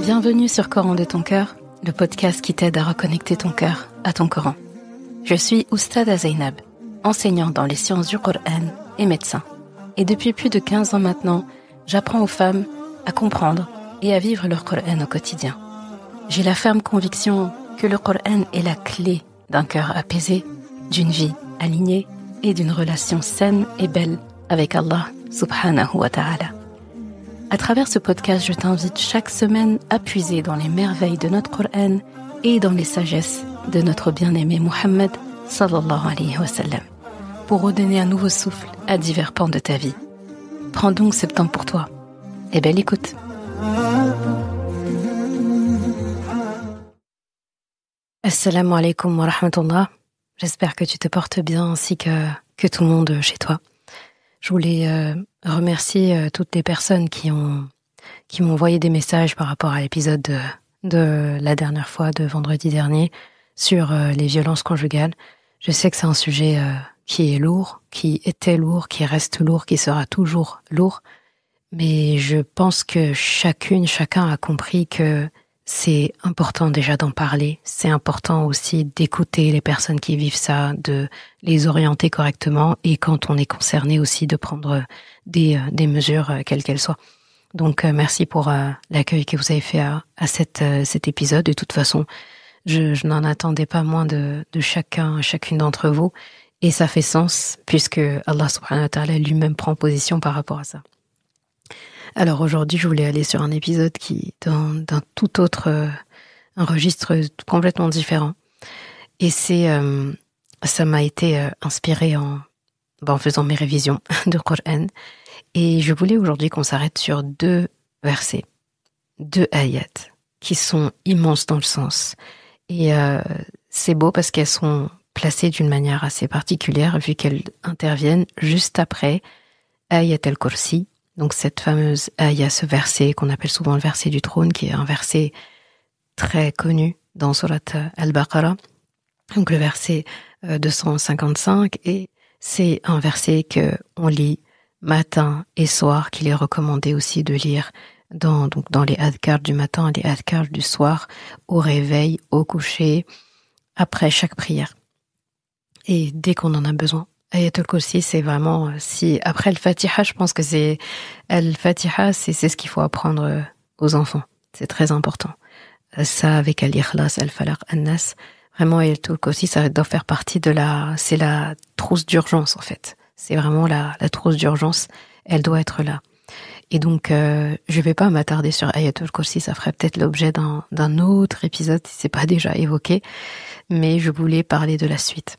Bienvenue sur Coran de ton cœur, le podcast qui t'aide à reconnecter ton cœur à ton Coran. Je suis Oustada Zainab, enseignante dans les sciences du Coran et médecin. Et depuis plus de 15 ans maintenant, j'apprends aux femmes à comprendre et à vivre leur Coran au quotidien. J'ai la ferme conviction que le Coran est la clé d'un cœur apaisé, d'une vie alignée et d'une relation saine et belle avec Allah subhanahu wa ta'ala. À travers ce podcast, je t'invite chaque semaine à puiser dans les merveilles de notre Coran et dans les sagesses de notre bien-aimé Muhammad sallallahu alayhi wa sallam, pour redonner un nouveau souffle à divers pans de ta vie. Prends donc ce temps pour toi et belle écoute. Assalamu alaikum wa rahmatullah. J'espère que tu te portes bien ainsi que tout le monde chez toi. Je voulais remercier toutes les personnes qui m'ont envoyé des messages par rapport à l'épisode de la dernière fois, de vendredi dernier, sur les violences conjugales. Je sais que c'est un sujet qui est lourd, qui était lourd, qui reste lourd, qui sera toujours lourd. Mais je pense que chacun a compris que c'est important déjà d'en parler. C'est important aussi d'écouter les personnes qui vivent ça, de les orienter correctement et quand on est concerné aussi de prendre des mesures quelles qu'elles soient. Donc merci pour l'accueil que vous avez fait à cet épisode. De toute façon, je n'en attendais pas moins de chacune d'entre vous. Et ça fait sens puisque Allah subhanahu wa ta'ala lui-même prend position par rapport à ça. Alors aujourd'hui, je voulais aller sur un épisode qui d'un tout autre, un registre complètement différent. Et ça m'a été inspiré en faisant mes révisions de Coran. Et je voulais aujourd'hui qu'on s'arrête sur 2 versets, 2 ayats, qui sont immenses dans le sens. Et c'est beau parce qu'elles sont placées d'une manière assez particulière, vu qu'elles interviennent juste après Ayat al-Kursi. Donc cette fameuse ayah, ce verset qu'on appelle souvent le verset du trône, qui est un verset très connu dans Surat Al-Baqarah, donc le verset 255, et c'est un verset que on lit matin et soir, qu'il est recommandé aussi de lire dans les adhkars du matin, les adhkars du soir, au réveil, au coucher, après chaque prière. Et dès qu'on en a besoin. Ayatul Kursi, c'est vraiment, si après le Fatiha, je pense que c'est ce qu'il faut apprendre aux enfants. C'est très important. Ça, avec Al-Ikhlas, Al-Falaq, An-Nas, vraiment, Ayatul Kursi, ça doit faire partie c'est la trousse d'urgence, en fait. C'est vraiment la trousse d'urgence. Elle doit être là. Et donc, je vais pas m'attarder sur Ayatul Kursi. Ça ferait peut-être l'objet d'un autre épisode si c'est pas déjà évoqué. Mais je voulais parler de la suite,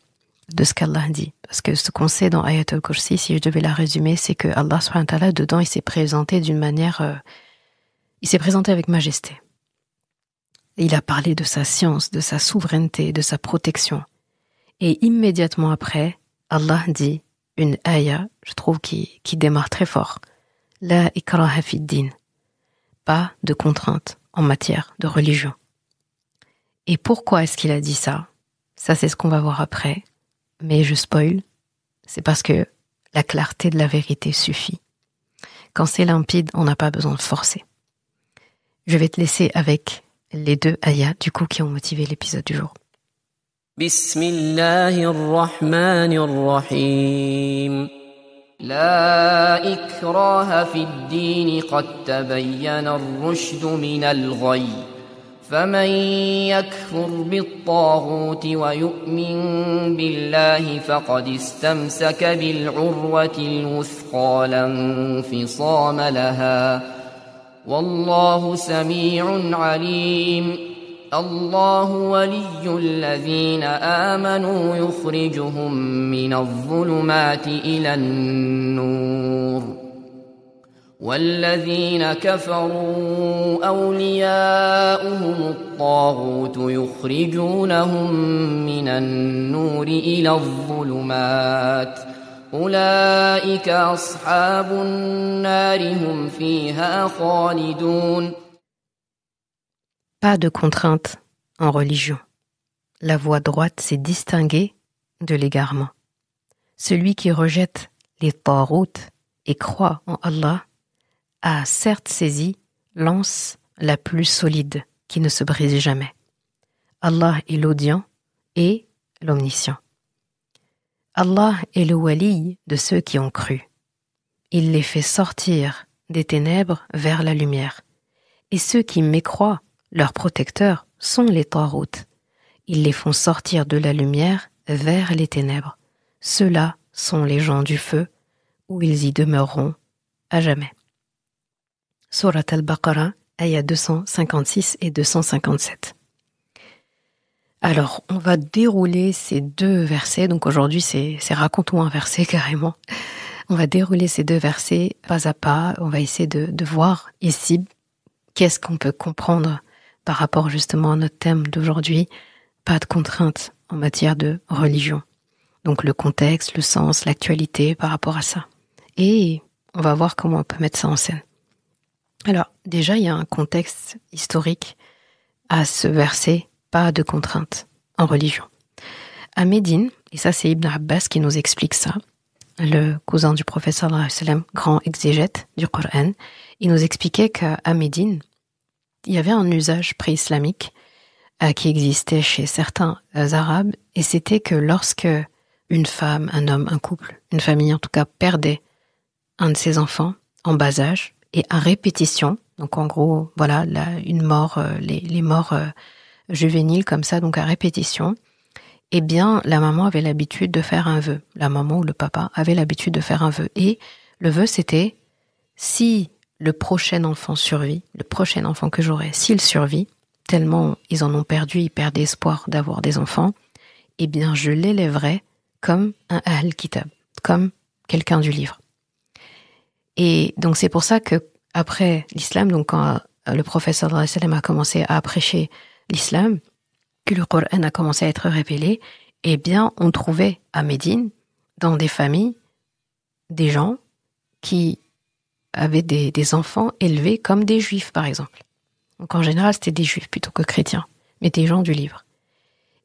de ce qu'Allah dit. Parce que ce qu'on sait dans Ayatul Kursi, si je devais la résumer, c'est que Allah subhanahu wa ta'ala, dedans, il s'est présenté d'une manière, il s'est présenté avec majesté. Et il a parlé de sa science, de sa souveraineté, de sa protection. Et immédiatement après, Allah dit une ayah, je trouve, qui démarre très fort. La ikraha fid din. Pas de contrainte en matière de religion. Et pourquoi est-ce qu'il a dit ça? Ça, c'est ce qu'on va voir après. Mais je spoil, c'est parce que la clarté de la vérité suffit. Quand c'est limpide, on n'a pas besoin de forcer. Je vais te laisser avec les 2 ayats, du coup, qui ont motivé l'épisode du jour. Bismillahirrahmanirrahim. La ikraha fid din qad tabayyana ar-rushd min al-ghayy. فمن يكفر بالطاغوت ويؤمن بالله فقد استمسك بالعروة الوثقى لا انفصام لها والله سميع عليم الله ولي الذين آمنوا يخرجهم من الظلمات إلى النور والذين كفروا أولياؤهم الطاغوت يخرجونهم من النور إلى الظلمات أولئك أصحاب النار هم فيها خالدون. Pas de contrainte en religion. La voie droite s'est distinguée de l'égarement. Celui qui rejette les taroutes et croit en Allah a certes saisi l'anse la plus solide, qui ne se brise jamais. Allah est l'audient et l'omniscient. Allah est le wali de ceux qui ont cru. Il les fait sortir des ténèbres vers la lumière. Et ceux qui mécroient, leurs protecteurs, sont les taghut. Ils les font sortir de la lumière vers les ténèbres. Ceux-là sont les gens du feu, où ils y demeureront à jamais. Surat al-Baqarah, ayat 256 et 257. Alors, on va dérouler ces deux versets. Donc aujourd'hui, c'est raconte-moi un verset carrément. On va dérouler ces deux versets pas à pas. On va essayer de voir ici qu'est-ce qu'on peut comprendre par rapport justement à notre thème d'aujourd'hui. Pas de contraintes en matière de religion. Donc le contexte, le sens, l'actualité par rapport à ça. Et on va voir comment on peut mettre ça en scène. Alors, déjà, il y a un contexte historique à ce verset, pas de contraintes en religion. À Médine, et ça c'est Ibn Abbas qui nous explique ça, le cousin du prophète sallallahu alayhi wa sallam, grand exégète du Coran, il nous expliquait qu'à Médine, il y avait un usage pré-islamique qui existait chez certains Arabes, et c'était que lorsque une femme, un homme, un couple, une famille en tout cas, perdait un de ses enfants en bas âge, et à répétition, donc en gros, voilà, une mort, les morts juvéniles comme ça, donc à répétition, eh bien, la maman avait l'habitude de faire un vœu. La maman ou le papa avait l'habitude de faire un vœu. Et le vœu, c'était, si le prochain enfant survit, le prochain enfant que j'aurai, s'il survit, tellement ils en ont perdu, ils perdent espoir d'avoir des enfants, eh bien, je l'élèverai comme un Ahl Kitab, comme quelqu'un du livre. Et donc, c'est pour ça que après l'islam, donc quand le prophète sallallahu alayhi wa sallam a commencé à prêcher l'islam, que le Coran a commencé à être révélé, eh bien, on trouvait à Médine, dans des familles, des gens qui avaient des enfants élevés comme des juifs, par exemple. Donc, en général, c'était des juifs plutôt que chrétiens, mais des gens du livre.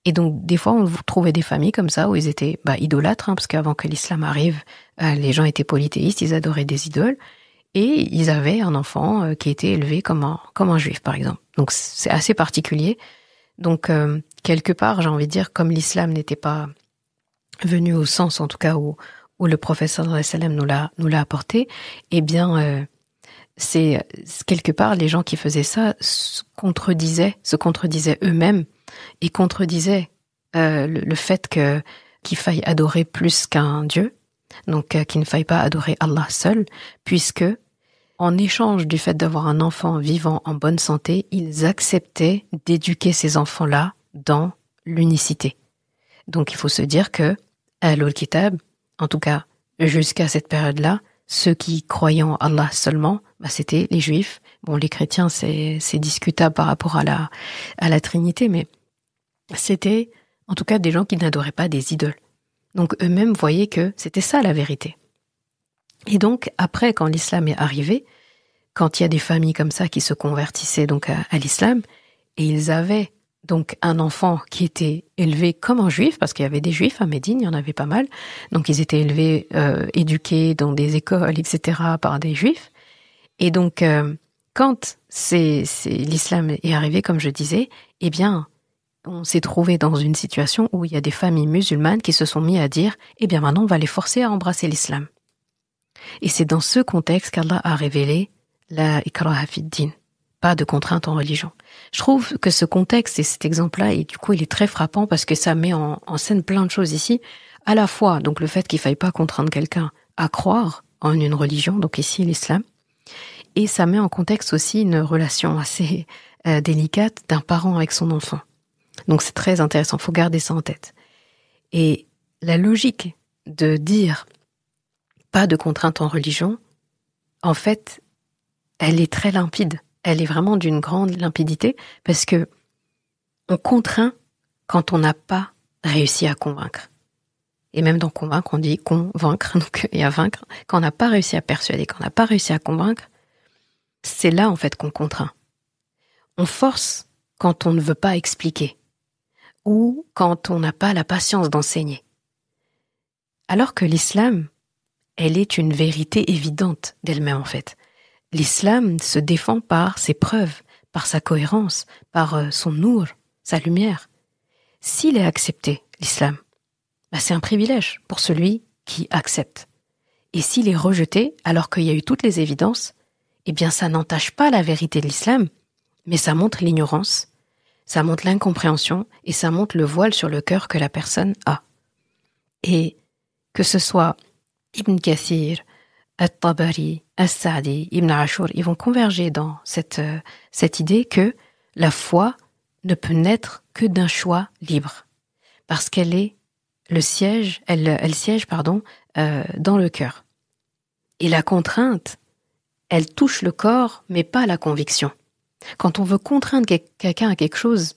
Et donc, des fois, on trouvait des familles comme ça, où ils étaient idolâtres, parce qu'avant que l'islam arrive, les gens étaient polythéistes, ils adoraient des idoles, et ils avaient un enfant qui était élevé comme un juif, par exemple. Donc, c'est assez particulier. Donc, quelque part, j'ai envie de dire, comme l'islam n'était pas venu au sens, en tout cas, où le prophète sallallahu alayhi wa sallam nous l'a apporté, eh bien, c'est quelque part, les gens qui faisaient ça se contredisaient eux-mêmes et contredisaient le fait qu'il faille adorer plus qu'un Dieu, donc qu'il ne faille pas adorer Allah seul, puisque en échange du fait d'avoir un enfant vivant en bonne santé, ils acceptaient d'éduquer ces enfants-là dans l'unicité. Donc il faut se dire que Ahlul Kitab, en tout cas jusqu'à cette période-là, ceux qui croyaient en Allah seulement, c'était les Juifs. Bon, les chrétiens, c'est discutable par rapport à la Trinité, mais c'était en tout cas des gens qui n'adoraient pas des idoles. Donc eux-mêmes voyaient que c'était ça la vérité. Et donc, après, quand l'islam est arrivé, quand il y a des familles comme ça qui se convertissaient donc à l'islam, et ils avaient donc un enfant qui était élevé comme un juif, parce qu'il y avait des juifs à Médine, il y en avait pas mal, donc ils étaient élevés, éduqués dans des écoles, etc., par des juifs. Et donc, quand l'islam est arrivé, comme je disais, eh bien, on s'est trouvé dans une situation où il y a des familles musulmanes qui se sont mis à dire, eh bien maintenant, on va les forcer à embrasser l'islam. Et c'est dans ce contexte qu'Allah a révélé la ikraha fid din, pas de contrainte en religion. Je trouve que ce contexte et cet exemple-là, et du coup, il est très frappant parce que ça met en scène plein de choses ici. À la fois, donc le fait qu'il faille pas contraindre quelqu'un à croire en une religion, donc ici l'islam, et ça met en contexte aussi une relation assez délicate d'un parent avec son enfant. Donc c'est très intéressant, faut garder ça en tête. Et la logique de dire pas de contrainte en religion, en fait, elle est très limpide. Elle est vraiment d'une grande limpidité parce que on contraint quand on n'a pas réussi à convaincre. Et même dans convaincre, on dit convaincre, donc il y a vaincre. Quand on n'a pas réussi à persuader, quand on n'a pas réussi à convaincre, c'est là en fait qu'on contraint. On force quand on ne veut pas expliquer ou quand on n'a pas la patience d'enseigner. Alors que l'islam, elle est une vérité évidente d'elle-même en fait. L'islam se défend par ses preuves, par sa cohérence, par son nour, sa lumière. S'il est accepté, l'islam, c'est un privilège pour celui qui accepte. Et s'il est rejeté, alors qu'il y a eu toutes les évidences, eh bien ça n'entache pas la vérité de l'islam, mais ça montre l'ignorance, ça montre l'incompréhension et ça montre le voile sur le cœur que la personne a. Et que ce soit Ibn Kathir, At-Tabari, As-Sa'di, Ibn Ashur, ils vont converger dans cette idée que la foi ne peut naître que d'un choix libre, parce qu'elle est le siège, elle siège dans le cœur. Et la contrainte, elle touche le corps, mais pas la conviction. Quand on veut contraindre quelqu'un à quelque chose,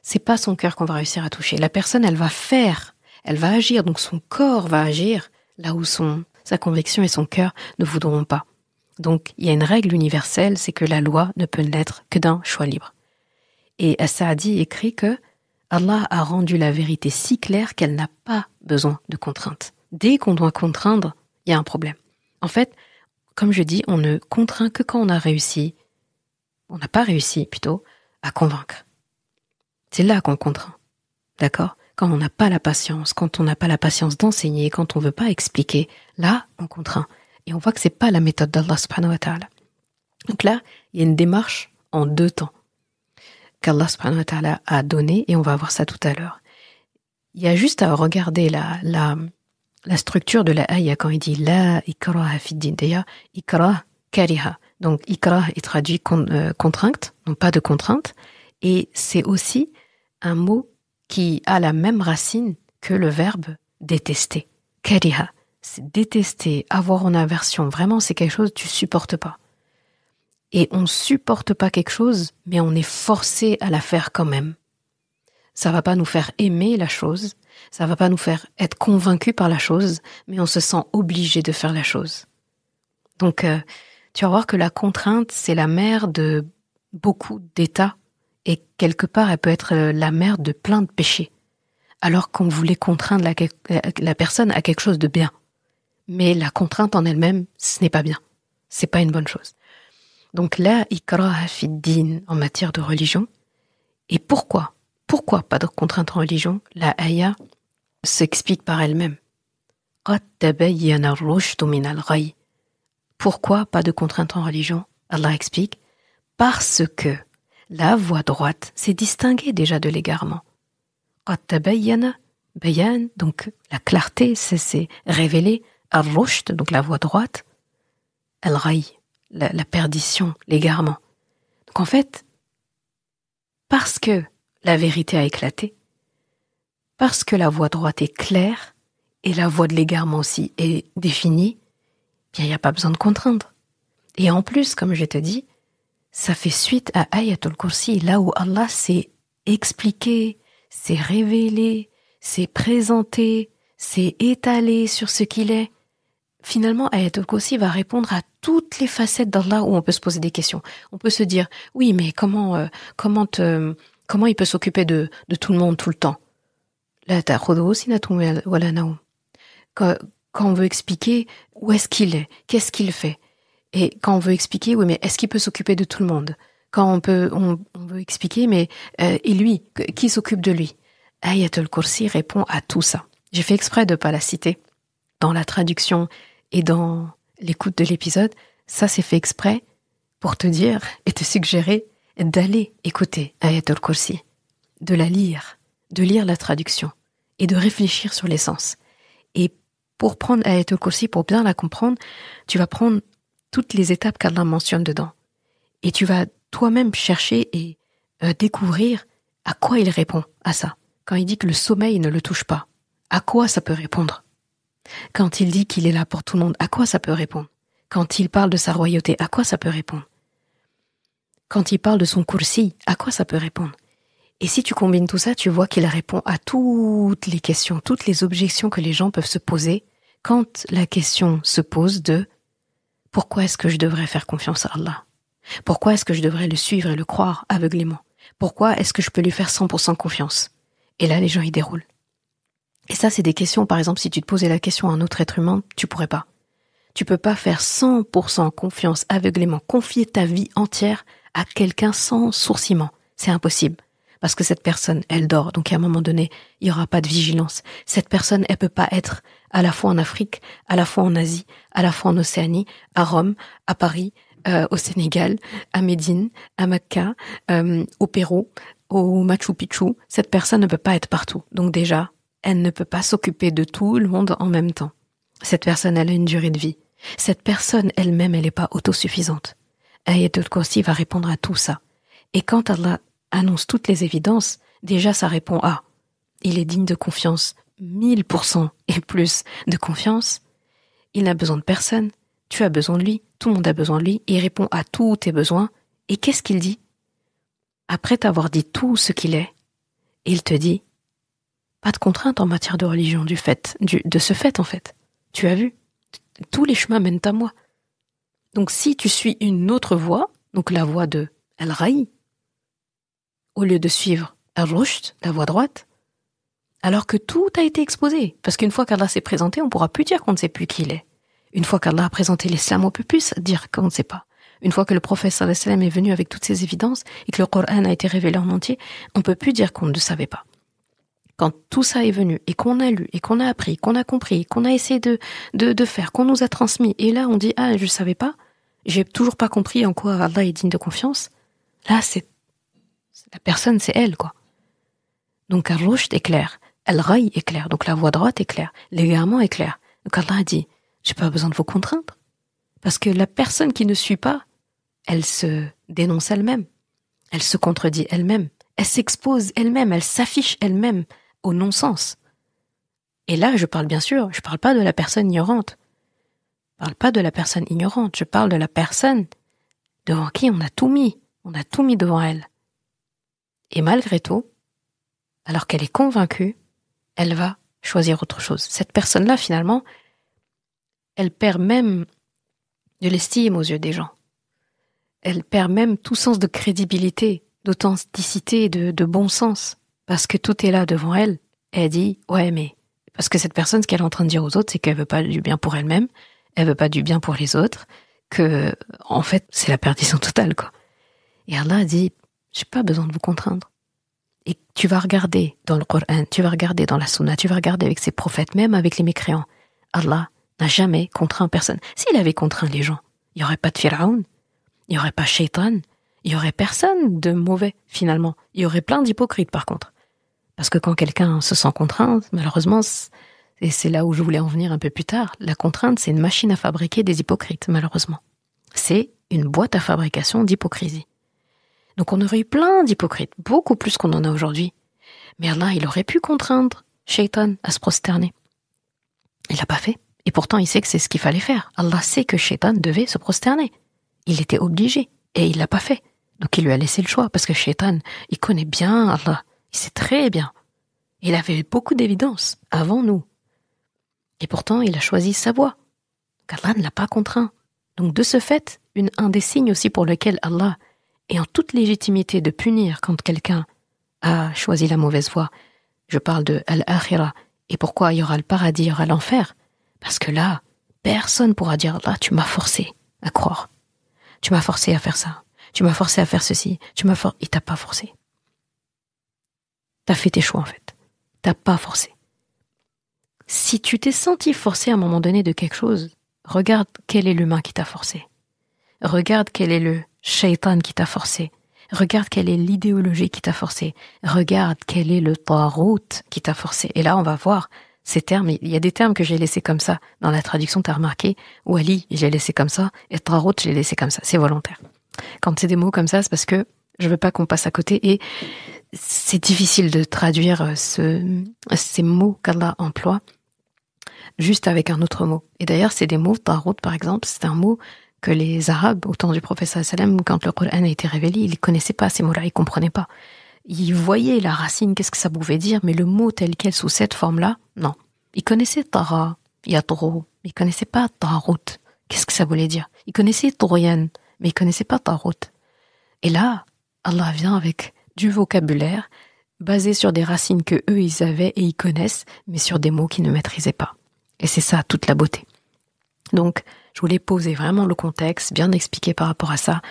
c'est pas son cœur qu'on va réussir à toucher. La personne, elle va faire, elle va agir, donc son corps va agir là où sa conviction et son cœur ne voudront pas. Donc, il y a une règle universelle, c'est que la loi ne peut naître que d'un choix libre. Et As-Sa'di écrit que Allah a rendu la vérité si claire qu'elle n'a pas besoin de contrainte. Dès qu'on doit contraindre, il y a un problème. En fait, comme je dis, on ne contraint que quand on n'a pas réussi plutôt, à convaincre. C'est là qu'on contraint. D'accord ? Quand on n'a pas la patience, quand on n'a pas la patience d'enseigner, quand on ne veut pas expliquer, là, on contraint. Et on voit que c'est pas la méthode d'Allah subhanahu wa ta'ala. Donc là, il y a une démarche en 2 temps qu'Allah subhanahu wa ta'ala a donné, et on va voir ça tout à l'heure. Il y a juste à regarder la structure de la ayah quand il dit la ikraha fi din. D'ailleurs, ikrah kariha. Donc ikrah est traduit contrainte, non pas de contrainte, et c'est aussi un mot qui a la même racine que le verbe détester. Kariha, c'est détester, avoir en aversion. Vraiment, c'est quelque chose que tu supportes pas. Et on supporte pas quelque chose, mais on est forcé à la faire quand même. Ça va pas nous faire aimer la chose, ça va pas nous faire être convaincu par la chose, mais on se sent obligé de faire la chose. Donc, tu vas voir que la contrainte, c'est la mère de beaucoup d'états, et quelque part, elle peut être la mère de plein de péchés, alors qu'on voulait contraindre la personne à quelque chose de bien. Mais la contrainte en elle-même, ce n'est pas bien. C'est pas une bonne chose. Donc là, ikraha fi din en matière de religion. Et pourquoi pas de contrainte en religion? La ayah s'explique par elle-même. Qad tabayyana ar-rushdu min al-ghayy. Pourquoi pas de contrainte en religion? Allah explique. Parce que la voie droite s'est distinguée déjà de l'égarement. Qad tabayyana, bayan, donc la clarté, c'est révélé. Ar-rushd, donc la voie droite. Al-ghayy, la perdition, l'égarement. Donc en fait, parce que la vérité a éclaté, parce que la voie droite est claire, et la voie de l'égarement aussi est définie, bien il n'y a pas besoin de contraindre. Et en plus, comme je te dis, ça fait suite à Ayatul Kursi, là où Allah s'est expliqué, s'est révélé, s'est présenté, s'est étalé sur ce qu'il est. Finalement, Ayatul Kursi va répondre à toutes les facettes d'Allah où on peut se poser des questions. On peut se dire, oui, mais comment il peut s'occuper de tout le monde tout le temps? La ta'khudhuhu sinatun wa la nawm. Quand on veut expliquer où est-ce qu'il est, qu'est-ce qu'il fait, et quand on veut expliquer, oui, mais est-ce qu'il peut s'occuper de tout le monde? Quand on veut expliquer, mais et lui, qui s'occupe de lui? Ayatul Kursi répond à tout ça. J'ai fait exprès de pas la citer dans la traduction et dans l'écoute de l'épisode. Ça, c'est fait exprès pour te dire et te suggérer d'aller écouter Ayatul Kursi, de lire la traduction et de réfléchir sur l'essence. Et pour prendre Ayatul Kursi, pour bien la comprendre, tu vas prendre toutes les étapes qu'Allah mentionne dedans. Et tu vas toi-même chercher et découvrir à quoi il répond à ça. Quand il dit que le sommeil ne le touche pas, à quoi ça peut répondre? Quand il dit qu'il est là pour tout le monde, à quoi ça peut répondre? Quand il parle de sa royauté, à quoi ça peut répondre? Quand il parle de son kursi, à quoi ça peut répondre? Et si tu combines tout ça, tu vois qu'il répond à toutes les questions, toutes les objections que les gens peuvent se poser quand la question se pose de pourquoi est-ce que je devrais faire confiance à Allah? Pourquoi est-ce que je devrais le suivre et le croire aveuglément? Pourquoi est-ce que je peux lui faire 100% confiance? Et là, les gens, ils déroulent. Et ça, c'est des questions, par exemple, si tu te posais la question à un autre être humain, tu pourrais pas. Tu peux pas faire 100% confiance aveuglément, confier ta vie entière à quelqu'un sans sourcillement. C'est impossible. Parce que cette personne, elle dort. Donc à un moment donné, il n'y aura pas de vigilance. Cette personne, elle peut pas être à la fois en Afrique, à la fois en Asie, à la fois en Océanie, à Rome, à Paris, au Sénégal, à Médine, à Mecca, au Pérou, au Machu Picchu. Cette personne ne peut pas être partout. Donc déjà, elle ne peut pas s'occuper de tout le monde en même temps. Cette personne, elle a une durée de vie. Cette personne elle-même, elle n'est pas autosuffisante. Ayatul Kursi va répondre à tout ça. Et quand Allah annonce toutes les évidences, déjà ça répond à il est digne de confiance, 1000% et plus de confiance. Il n'a besoin de personne. Tu as besoin de lui. Tout le monde a besoin de lui. Il répond à tous tes besoins. Et qu'est-ce qu'il dit? Après t'avoir dit tout ce qu'il est, il te dit pas de contrainte en matière de religion de ce fait en fait. Tu as vu? Tous les chemins mènent à moi. Donc si tu suis une autre voie, donc la voie de Al-Raï, au lieu de suivre Al-Rushd, la voie droite, alors que tout a été exposé. Parce qu'une fois qu'Allah s'est présenté, on ne pourra plus dire qu'on ne sait plus qui il est. Une fois qu'Allah a présenté l'islam, on peut plus dire qu'on ne sait pas. Une fois que le prophète sallallahu alayhi wa sallam est venu avec toutes ces évidences et que le Coran a été révélé en entier, on ne peut plus dire qu'on ne savait pas. Quand tout ça est venu et qu'on a lu et qu'on a appris, qu'on a compris, qu'on a essayé de faire, qu'on nous a transmis, et là on dit « Ah, je ne savais pas, j'ai toujours pas compris en quoi Allah est digne de confiance », là la personne, c'est elle, quoi. Donc Al-Rushd est clair, Al-Raï est clair, donc la voie droite est claire, l'égarement est clair. Donc Allah a dit « J'ai pas besoin de vous contraindre ». Parce que la personne qui ne suit pas, elle se dénonce elle-même, elle se contredit elle-même, elle s'expose elle-même, elle s'affiche elle-même au non-sens. Et là, je parle pas de la personne ignorante. Je parle pas de la personne ignorante, je parle de la personne devant qui on a tout mis devant elle. Et malgré tout, alors qu'elle est convaincue, elle va choisir autre chose. Cette personne-là, finalement, elle perd même de l'estime aux yeux des gens. Elle perd même tout sens de crédibilité, d'authenticité, de bon sens. Parce que tout est là devant elle. Elle dit, ouais, mais... Parce que cette personne, ce qu'elle est en train de dire aux autres, c'est qu'elle veut pas du bien pour elle-même, elle veut pas du bien pour les autres, que, en fait, c'est la perdition totale, quoi. Et Allah dit, j'ai pas besoin de vous contraindre. Et tu vas regarder dans le Coran, tu vas regarder dans la Sunna, tu vas regarder avec ses prophètes, même avec les mécréants. Allah n'a jamais contraint personne. S'il avait contraint les gens, il n'y aurait pas de Pharaon, il n'y aurait pas Shaitan, il n'y aurait personne de mauvais, finalement. Il y aurait plein d'hypocrites, par contre. Parce que quand quelqu'un se sent contraint, malheureusement, et c'est là où je voulais en venir un peu plus tard, la contrainte, c'est une machine à fabriquer des hypocrites, malheureusement. C'est une boîte à fabrication d'hypocrisie. Donc on aurait eu plein d'hypocrites, beaucoup plus qu'on en a aujourd'hui. Mais Allah, il aurait pu contraindre Shaitan à se prosterner. Il l'a pas fait. Et pourtant, il sait que c'est ce qu'il fallait faire. Allah sait que Shaitan devait se prosterner. Il était obligé. Et il l'a pas fait. Donc il lui a laissé le choix. Parce que Shaitan, il connaît bien Allah. Il sait très bien. Il avait beaucoup d'évidence avant nous. Et pourtant, il a choisi sa voie. Donc Allah ne l'a pas contraint. Donc de ce fait, un des signes aussi pour lequel Allah est en toute légitimité de punir quand quelqu'un a choisi la mauvaise voie. Je parle de Al-Akhirah. Et pourquoi il y aura le paradis, il y aura l'enfer? Parce que là, personne pourra dire « Allah, tu m'as forcé à croire. Tu m'as forcé à faire ça. Tu m'as forcé à faire ceci. Il t'a pas forcé. T'as fait tes choix, en fait. T'as pas forcé. Si tu t'es senti forcé à un moment donné de quelque chose, regarde quel est l'humain qui t'a forcé. Regarde quel est le shaitan qui t'a forcé. Regarde quelle est l'idéologie qui t'a forcé. Regarde quel est le tarout qui t'a forcé. Et là, on va voir ces termes. Il y a des termes que j'ai laissés comme ça. Dans la traduction, t'as remarqué. Wali, je l'ai laissé comme ça. Et tarout, je l'ai laissé comme ça. C'est volontaire. Quand c'est des mots comme ça, c'est parce que je veux pas qu'on passe à côté. Et c'est difficile de traduire ces mots qu'Allah emploie juste avec un autre mot. Et d'ailleurs, c'est des mots, tarout par exemple, c'est un mot que les Arabes, au temps du prophète sallallahu alayhi wa sallam, quand le Coran a été révélé, ils ne connaissaient pas ces mots-là, ils ne comprenaient pas. Ils voyaient la racine, qu'est-ce que ça pouvait dire, mais le mot tel quel, sous cette forme-là, non. Ils connaissaient tara, yatro, mais ils ne connaissaient pas tarout. Qu'est-ce que ça voulait dire? Ils connaissaient toroyan, mais ils ne connaissaient pas tarout. Et là, Allah vient avec du vocabulaire basé sur des racines que eux ils avaient et ils connaissent, mais sur des mots qu'ils ne maîtrisaient pas. Et c'est ça toute la beauté. Donc, je voulais poser vraiment le contexte, bien expliquer par rapport à ça,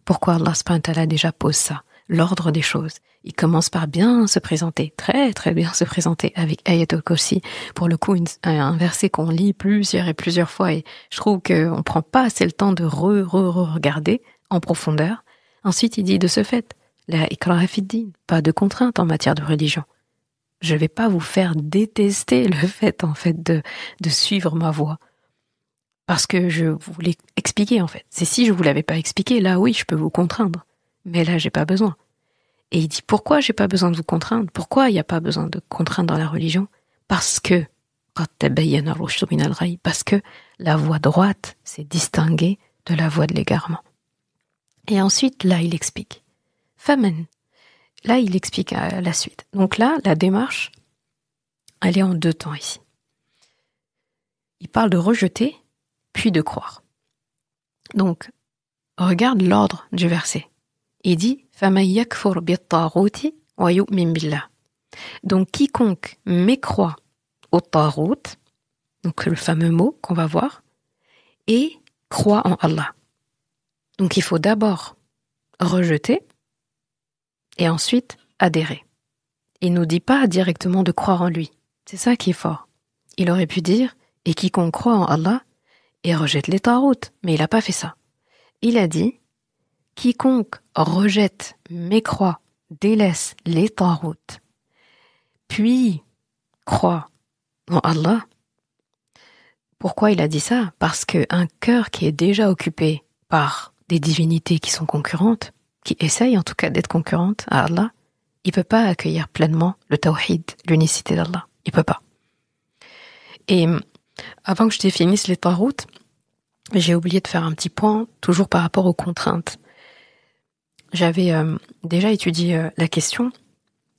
Pourquoi Allah subhanahu wa ta'ala déjà pose ça? L'ordre des choses. Il commence par bien se présenter, très très bien se présenter avec Ayatul Kursi. Pour le coup, un verset qu'on lit plusieurs et plusieurs fois et je trouve qu'on prend pas assez le temps de regarder en profondeur. Ensuite, il dit de ce fait, la ikraha fid-din, pas de contrainte en matière de religion. Je vais pas vous faire détester le fait, en fait, de suivre ma voie. Parce que je vous l'ai expliqué, en fait. C'est si je vous l'avais pas expliqué, là, oui, je peux vous contraindre. Mais là, j'ai pas besoin. Et il dit, pourquoi j'ai pas besoin de vous contraindre? Pourquoi il n'y a pas besoin de contraindre dans la religion? Parce que la voie droite s'est distinguée de la voie de l'égarement. Et ensuite, là, il explique. Famen. Là, il explique la suite. Donc là, la démarche, elle est en deux temps ici. Il parle de rejeter, puis de croire. Donc, regarde l'ordre du verset. Il dit فَمَنْ يَكْفُرْ بِالطَّاغُوتِ وَيُؤْمِنْ بِاللَّهِ. Donc, quiconque mécroit au tarout, donc le fameux mot qu'on va voir, et croit en Allah. Donc, il faut d'abord rejeter et ensuite adhérer. Il ne nous dit pas directement de croire en lui. C'est ça qui est fort. Il aurait pu dire « et quiconque croit en Allah et rejette les tarout », mais il n'a pas fait ça. Il a dit « quiconque rejette, mécroit, délaisse les tarout, puis croit en Allah ». Pourquoi il a dit ça? Parce qu'un cœur qui est déjà occupé par des divinités qui sont concurrentes, qui essayent en tout cas d'être concurrentes à Allah, il peut pas accueillir pleinement le tawhid, l'unicité d'Allah. Il peut pas. Et avant que je définisse les tarout, j'ai oublié de faire un petit point, toujours par rapport aux contraintes. J'avais déjà étudié la question,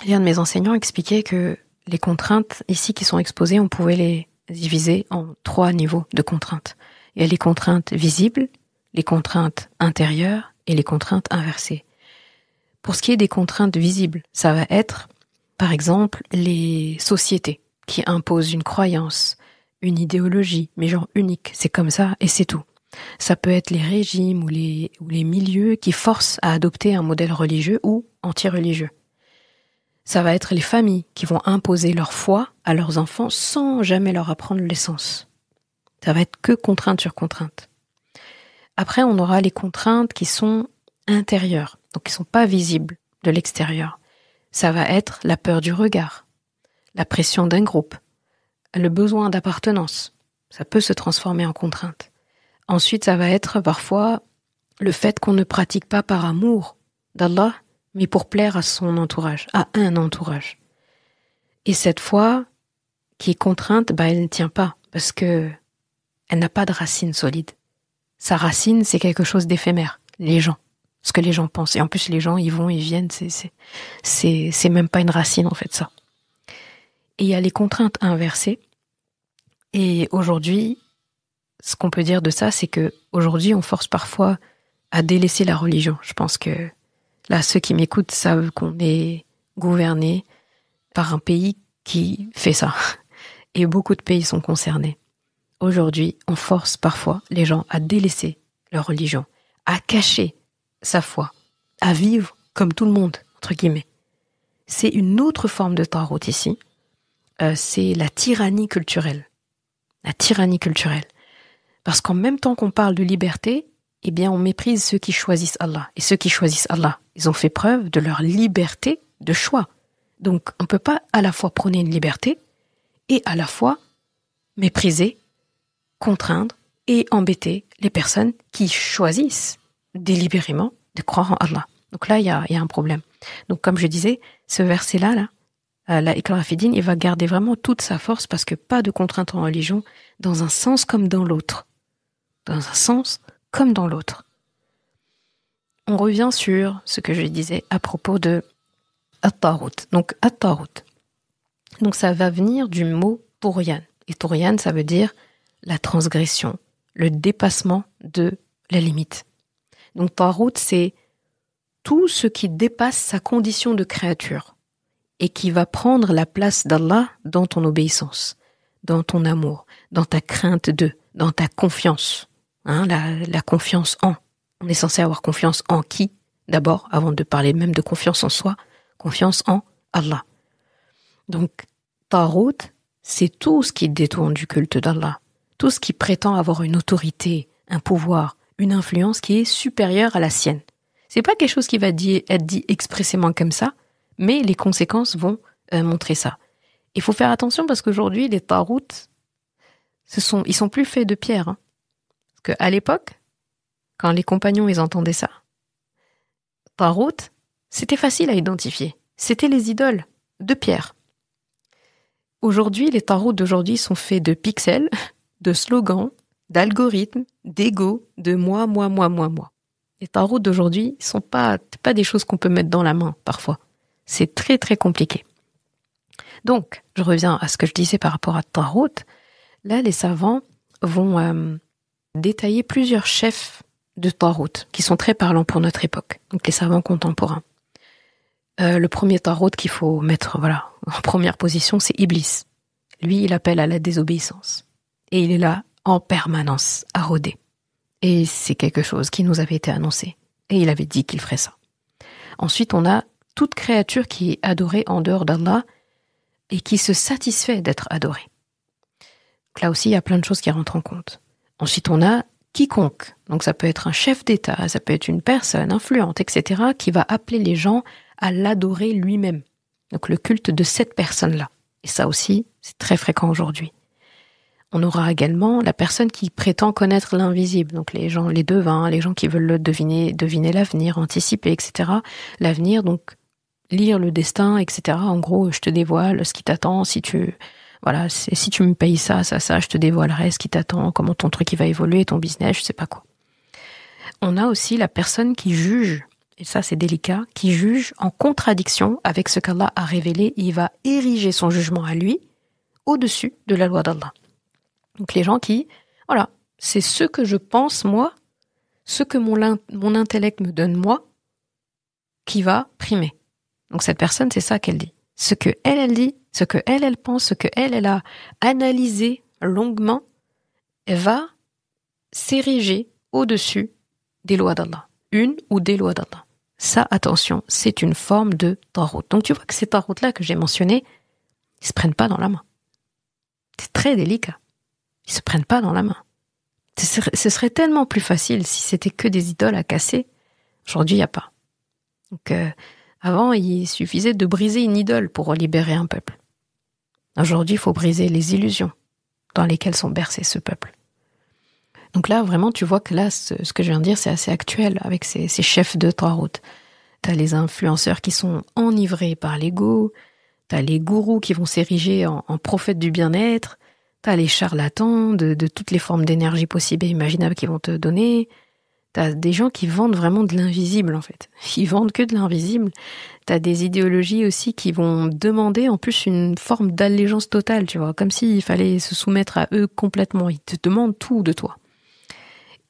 et un de mes enseignants expliquait que les contraintes ici qui sont exposées, on pouvait les diviser en 3 niveaux de contraintes. Il y a les contraintes visibles, les contraintes intérieures et les contraintes inversées. Pour ce qui est des contraintes visibles, ça va être, par exemple, les sociétés qui imposent une croyance, une idéologie, mais genre unique, c'est comme ça et c'est tout. Ça peut être les régimes ou les milieux qui forcent à adopter un modèle religieux ou anti-religieux. Ça va être les familles qui vont imposer leur foi à leurs enfants sans jamais leur apprendre l'essence. Ça va être que contrainte sur contrainte. Après, on aura les contraintes qui sont intérieures, donc qui ne sont pas visibles de l'extérieur. Ça va être la peur du regard, la pression d'un groupe, le besoin d'appartenance. Ça peut se transformer en contrainte. Ensuite, ça va être parfois le fait qu'on ne pratique pas par amour d'Allah, mais pour plaire à son entourage, à un entourage. Et cette foi qui est contrainte, elle ne tient pas, parce que elle n'a pas de racine solide. Sa racine, c'est quelque chose d'éphémère, les gens, ce que les gens pensent. Et en plus, les gens, ils vont, ils viennent, c'est même pas une racine, en fait, ça. Et il y a les contraintes inversées. Et aujourd'hui, ce qu'on peut dire de ça, c'est que aujourd'hui, on force parfois à délaisser la religion. Je pense que là, ceux qui m'écoutent savent qu'on est gouverné par un pays qui fait ça. Et beaucoup de pays sont concernés. Aujourd'hui, on force parfois les gens à délaisser leur religion, à cacher sa foi, à vivre comme tout le monde, entre guillemets. C'est une autre forme de tarout ici. C'est la tyrannie culturelle. La tyrannie culturelle. Parce qu'en même temps qu'on parle de liberté, eh bien, on méprise ceux qui choisissent Allah. Et ceux qui choisissent Allah, ils ont fait preuve de leur liberté de choix. Donc, on ne peut pas à la fois prôner une liberté et à la fois mépriser, contraindre et embêter les personnes qui choisissent délibérément de croire en Allah. Donc là, il y a un problème. Donc, comme je disais, ce verset-là, la ikraha fid-din, il va garder vraiment toute sa force parce que pas de contrainte en religion dans un sens comme dans l'autre. Dans un sens comme dans l'autre. On revient sur ce que je disais à propos de at-tarout. Donc, at-tarout. Donc, ça va venir du mot touryan. Et touryan, ça veut dire la transgression, le dépassement de la limite. Donc, tarout, c'est tout ce qui dépasse sa condition de créature et qui va prendre la place d'Allah dans ton obéissance, dans ton amour, dans ta crainte d'eux, dans ta confiance. La confiance en. On est censé avoir confiance en qui? D'abord, avant de parler même de confiance en soi, confiance en Allah. Donc, Tarout, c'est tout ce qui détourne du culte d'Allah. Tout ce qui prétend avoir une autorité, un pouvoir, une influence qui est supérieure à la sienne. C'est pas quelque chose qui va être dit expressément comme ça, mais les conséquences vont montrer ça. Il faut faire attention parce qu'aujourd'hui, les Tarout, ils sont plus faits de pierre. Hein. Parce qu'à l'époque, quand les compagnons ils entendaient ça, Tarout, c'était facile à identifier. C'était les idoles de pierre. Aujourd'hui, les tarouts d'aujourd'hui sont faits de pixels, de slogans, d'algorithmes, d'ego, de moi. Les tarouts d'aujourd'hui sont pas des choses qu'on peut mettre dans la main, parfois. C'est très, très compliqué. Donc, je reviens à ce que je disais par rapport à Tarout. Là, les savants vont détailler plusieurs chefs de Tarout qui sont très parlants pour notre époque. Donc, les savants contemporains. Le premier Tarout qu'il faut mettre, en première position, c'est Iblis. Lui, il appelle à la désobéissance. Et il est là, en permanence, à rôder. Et c'est quelque chose qui nous avait été annoncé. Et il avait dit qu'il ferait ça. Ensuite, on a toute créature qui est adorée en dehors d'Allah et qui se satisfait d'être adorée. Donc là aussi, il y a plein de choses qui rentrent en compte. Ensuite, on a quiconque. Donc ça peut être un chef d'État, ça peut être une personne influente, etc., qui va appeler les gens à l'adorer lui-même. Donc le culte de cette personne-là. Et ça aussi, c'est très fréquent aujourd'hui. On aura également la personne qui prétend connaître l'invisible. Donc les gens, les devins, les gens qui veulent deviner l'avenir, anticiper, etc. L'avenir, donc lire le destin, etc. En gros, je te dévoile ce qui t'attend. Si tu me payes ça, je te dévoilerai ce qui t'attend, comment ton truc il va évoluer, ton business, je sais pas quoi. On a aussi la personne qui juge, et ça c'est délicat, qui juge en contradiction avec ce qu'Allah a révélé. Il va ériger son jugement à lui au-dessus de la loi d'Allah. Donc les gens qui, c'est ce que je pense moi, ce que mon intellect me donne moi, qui va primer. Donc cette personne, c'est ça qu'elle dit. Ce que elle dit, ce que elle pense, ce que elle a analysé longuement, elle va s'ériger au-dessus des lois d'Allah. Une ou des lois d'Allah. Ça, attention, c'est une forme de tarout. Donc tu vois que ces tarouts-là que j'ai mentionnés, ils se prennent pas dans la main. C'est très délicat. Ils se prennent pas dans la main. Ce serait tellement plus facile si c'était que des idoles à casser. Aujourd'hui, il n'y a pas. Donc, avant, il suffisait de briser une idole pour libérer un peuple. Aujourd'hui, il faut briser les illusions dans lesquelles sont bercés ce peuple. Donc là, vraiment, tu vois que là, ce que je viens de dire, c'est assez actuel avec ces chefs de tarout. T'as les influenceurs qui sont enivrés par l'ego, t'as les gourous qui vont s'ériger en prophètes du bien-être, t'as les charlatans de toutes les formes d'énergie possibles et imaginables qu'ils vont te donner. T'as des gens qui vendent vraiment de l'invisible, en fait. Ils vendent que de l'invisible. T'as des idéologies aussi qui vont demander en plus une forme d'allégeance totale, tu vois, comme s'il fallait se soumettre à eux complètement. Ils te demandent tout de toi.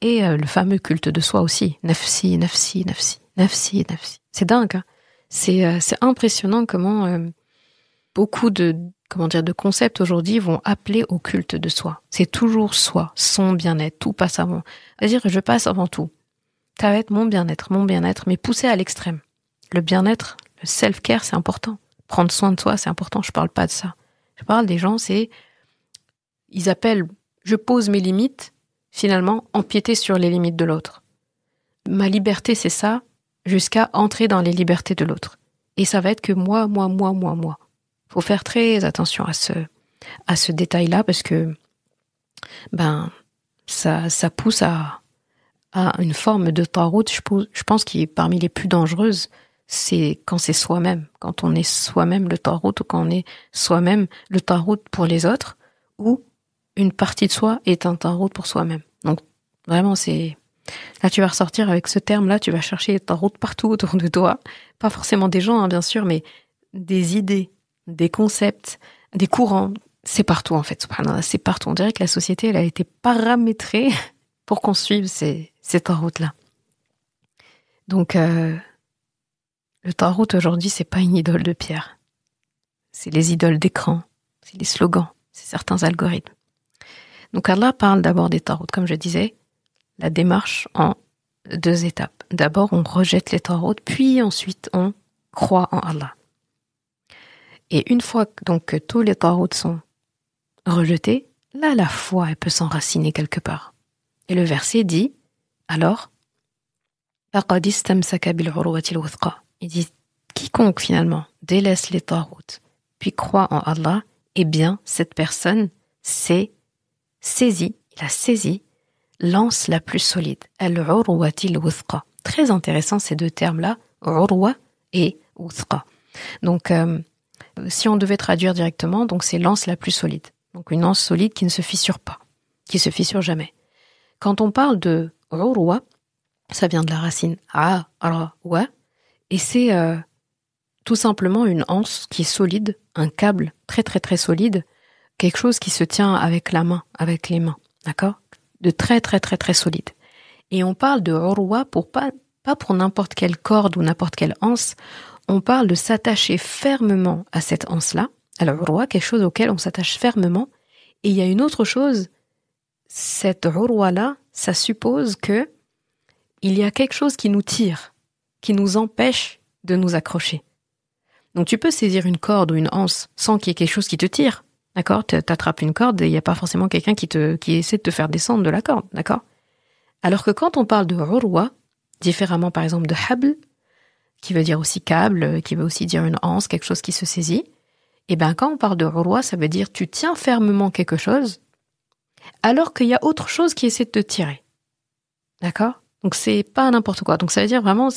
Et le fameux culte de soi aussi. Nafsi, nafsi, nafsi, nafsi, nafsi. C'est dingue, hein. C'est impressionnant comment beaucoup de concepts aujourd'hui vont appeler au culte de soi. C'est toujours soi, son bien-être, tout passe avant. C'est-à-dire, je passe avant tout. Ça va être mon bien-être, mais poussé à l'extrême. Le bien-être, le self-care, c'est important. Prendre soin de soi, c'est important. Je parle pas de ça. Je parle des gens, ils appellent, je pose mes limites, finalement, empiéter sur les limites de l'autre. Ma liberté, c'est ça, jusqu'à entrer dans les libertés de l'autre. Et ça va être que moi. Faut faire très attention à ce détail-là parce que, ça pousse à une forme de tarout, je pense, qui est parmi les plus dangereuses, c'est quand c'est soi-même. Quand on est soi-même le tarout ou quand on est soi-même le tarout pour les autres ou une partie de soi est un tarout pour soi-même. Donc, vraiment, là, tu vas ressortir avec ce terme-là, tu vas chercher les tarouts partout autour de toi. Pas forcément des gens, hein, bien sûr, mais des idées, des concepts, des courants. C'est partout, en fait. C'est partout. On dirait que la société, elle a été paramétrée pour qu'on suive ces tarouts-là. Donc, le tarout aujourd'hui, c'est pas une idole de pierre. C'est les idoles d'écran, c'est les slogans, c'est certains algorithmes. Donc Allah parle d'abord des tarouts, comme je disais, la démarche en 2 étapes. D'abord, on rejette les taroutes, puis ensuite, on croit en Allah. Et une fois donc que tous les taroutes sont rejetés, là, la foi, elle peut s'enraciner quelque part. Et le verset dit, alors, فَقَدِ اسْتَمْسَكَ بِالْعُرْوَةِ الْوُثْقَى. Il dit, quiconque finalement délaisse les taroutes, puis croit en Allah, eh bien, cette personne s'est saisie, il a saisi l'anse la plus solide. Al-urwati al-wuthqa. Très intéressant ces 2 termes-là, urwa et wuthqa. Donc, si on devait traduire directement, donc c'est l'anse la plus solide. Donc une anse solide qui ne se fissure pas, qui se fissure jamais. Quand on parle de urwa, ça vient de la racine a-ra-wa, et c'est tout simplement une anse qui est solide, un câble très très très solide, quelque chose qui se tient avec la main, avec les mains, d'accord ? De très très très très solide. Et on parle de urwa pour pas pour n'importe quelle corde ou n'importe quelle anse, on parle de s'attacher fermement à cette anse-là. Alors urwa, quelque chose auquel on s'attache fermement. Et il y a une autre chose, cette urwa-là, ça suppose que il y a quelque chose qui nous tire, qui nous empêche de nous accrocher. Donc tu peux saisir une corde ou une anse sans qu'il y ait quelque chose qui te tire. D'accord ? T'attrapes une corde et il n'y a pas forcément quelqu'un qui essaie de te faire descendre de la corde. D'accord ? Alors que quand on parle de urwa, différemment par exemple de habl, qui veut dire aussi câble, qui veut aussi dire une anse, quelque chose qui se saisit, et bien quand on parle de urwa, ça veut dire tu tiens fermement quelque chose, alors qu'il y a autre chose qui essaie de te tirer. D'accord ? Donc c'est pas n'importe quoi. Donc ça veut dire vraiment,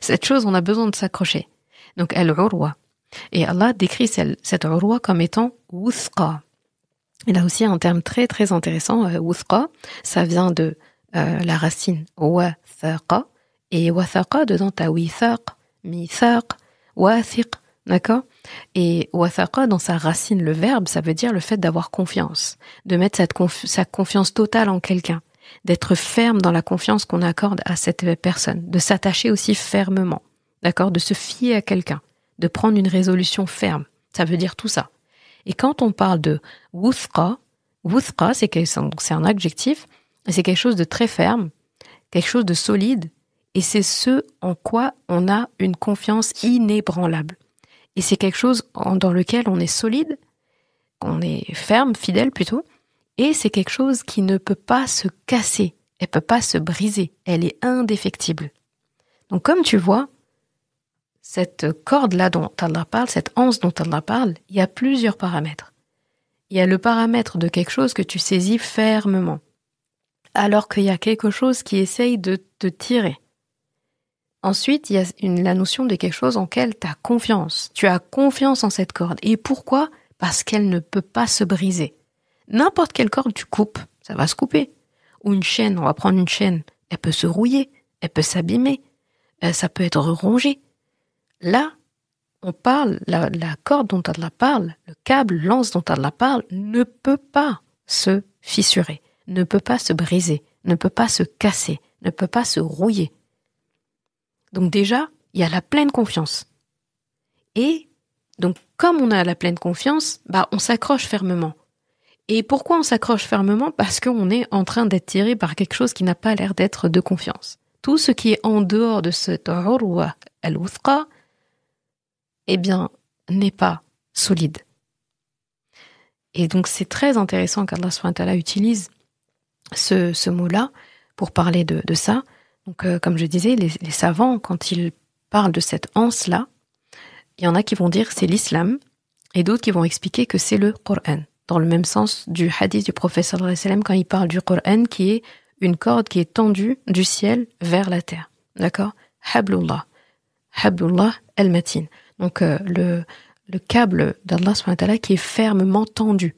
cette chose, on a besoin de s'accrocher. Donc al-urwa. Et Allah décrit cette urwa comme étant wuthqa. Il a aussi un terme très très intéressant, wuthqa, ça vient de la racine wathaqa, et wathaqa, dedans t'as withaq, mithaq, wathiq, d'accord ? Et wathaqa, dans sa racine, le verbe, ça veut dire le fait d'avoir confiance, de mettre sa confiance totale en quelqu'un, d'être ferme dans la confiance qu'on accorde à cette personne, de s'attacher aussi fermement, d'accord ? De se fier à quelqu'un, de prendre une résolution ferme, ça veut dire tout ça. Et quand on parle de wuthqa, c'est un adjectif, c'est quelque chose de très ferme, quelque chose de solide, et c'est ce en quoi on a une confiance inébranlable. Et c'est quelque chose dans lequel on est solide, on est ferme, fidèle plutôt, et c'est quelque chose qui ne peut pas se casser, elle peut pas se briser, elle est indéfectible. Donc comme tu vois, cette corde-là dont Allah parle, cette anse dont Allah parle, il y a plusieurs paramètres. Il y a le paramètre de quelque chose que tu saisis fermement, alors qu'il y a quelque chose qui essaye de te tirer. Ensuite, il y a la notion de quelque chose en lequel tu as confiance. Tu as confiance en cette corde. Et pourquoi ? Parce qu'elle ne peut pas se briser. N'importe quelle corde tu coupes, ça va se couper. Ou une chaîne, on va prendre une chaîne, elle peut se rouiller, elle peut s'abîmer, ça peut être rongé. Là, on parle, la corde dont Allah parle, le câble, l'anse dont Allah parle, ne peut pas se fissurer, ne peut pas se briser, ne peut pas se casser, ne peut pas se rouiller. Donc déjà, il y a la pleine confiance. Et donc, comme on a la pleine confiance, on s'accroche fermement. Et pourquoi on s'accroche fermement ? Parce qu'on est en train d'être tiré par quelque chose qui n'a pas l'air d'être de confiance. Tout ce qui est en dehors de cette urwa al-wuthqa, eh bien, n'est pas solide. Et donc, c'est très intéressant qu'Allah SWT utilise ce mot-là pour parler de ça. Donc, comme je disais, les savants, quand ils parlent de cette anse-là, il y en a qui vont dire que c'est l'islam, et d'autres qui vont expliquer que c'est le Coran, dans le même sens du hadith du prophète sallallahu alayhi wa sallam quand il parle du Coran, qui est une corde qui est tendue du ciel vers la terre. D'accord ? Hablullah al-matin. Donc, le câble d'Allah SWT qui est fermement tendu.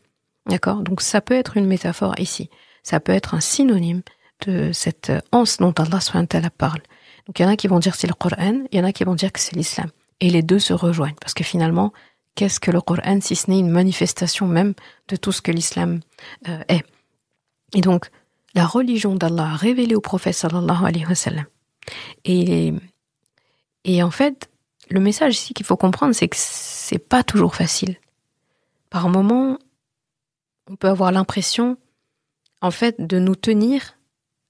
D'accord ? Donc, ça peut être une métaphore ici. Ça peut être un synonyme de cette anse dont Allah SWT parle. Donc, il y en a qui vont dire que c'est le Coran, il y en a qui vont dire que c'est l'islam. Et les deux se rejoignent. Parce que finalement, qu'est-ce que le Coran si ce n'est une manifestation même de tout ce que l'islam est. Et donc, la religion d'Allah révélée au prophète sallallahu alayhi wa sallam. Et en fait, le message ici qu'il faut comprendre, c'est que c'est pas toujours facile. Par moments, on peut avoir l'impression, en fait, de nous tenir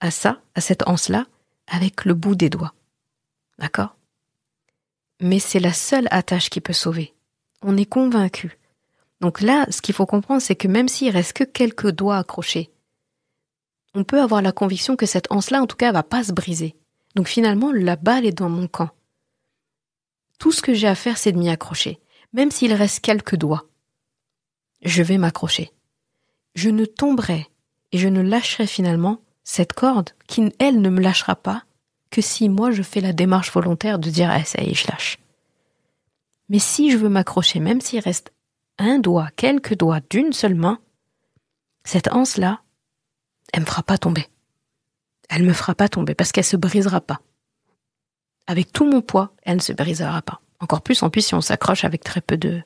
à ça, à cette anse-là, avec le bout des doigts. D'accord ? Mais c'est la seule attache qui peut sauver. On est convaincu. Donc là, ce qu'il faut comprendre, c'est que même s'il reste que quelques doigts accrochés, on peut avoir la conviction que cette anse-là, en tout cas, elle va pas se briser. Donc finalement, la balle est dans mon camp. Tout ce que j'ai à faire, c'est de m'y accrocher. Même s'il reste quelques doigts, je vais m'accrocher. Je ne tomberai et je ne lâcherai finalement cette corde qui, elle, ne me lâchera pas que si moi je fais la démarche volontaire de dire « ça y est, je lâche ». Mais si je veux m'accrocher, même s'il reste un doigt, quelques doigts d'une seule main, cette anse-là, elle me fera pas tomber. Elle me fera pas tomber parce qu'elle se brisera pas. Avec tout mon poids, elle ne se brisera pas. Encore plus, en plus, si on s'accroche avec très peu de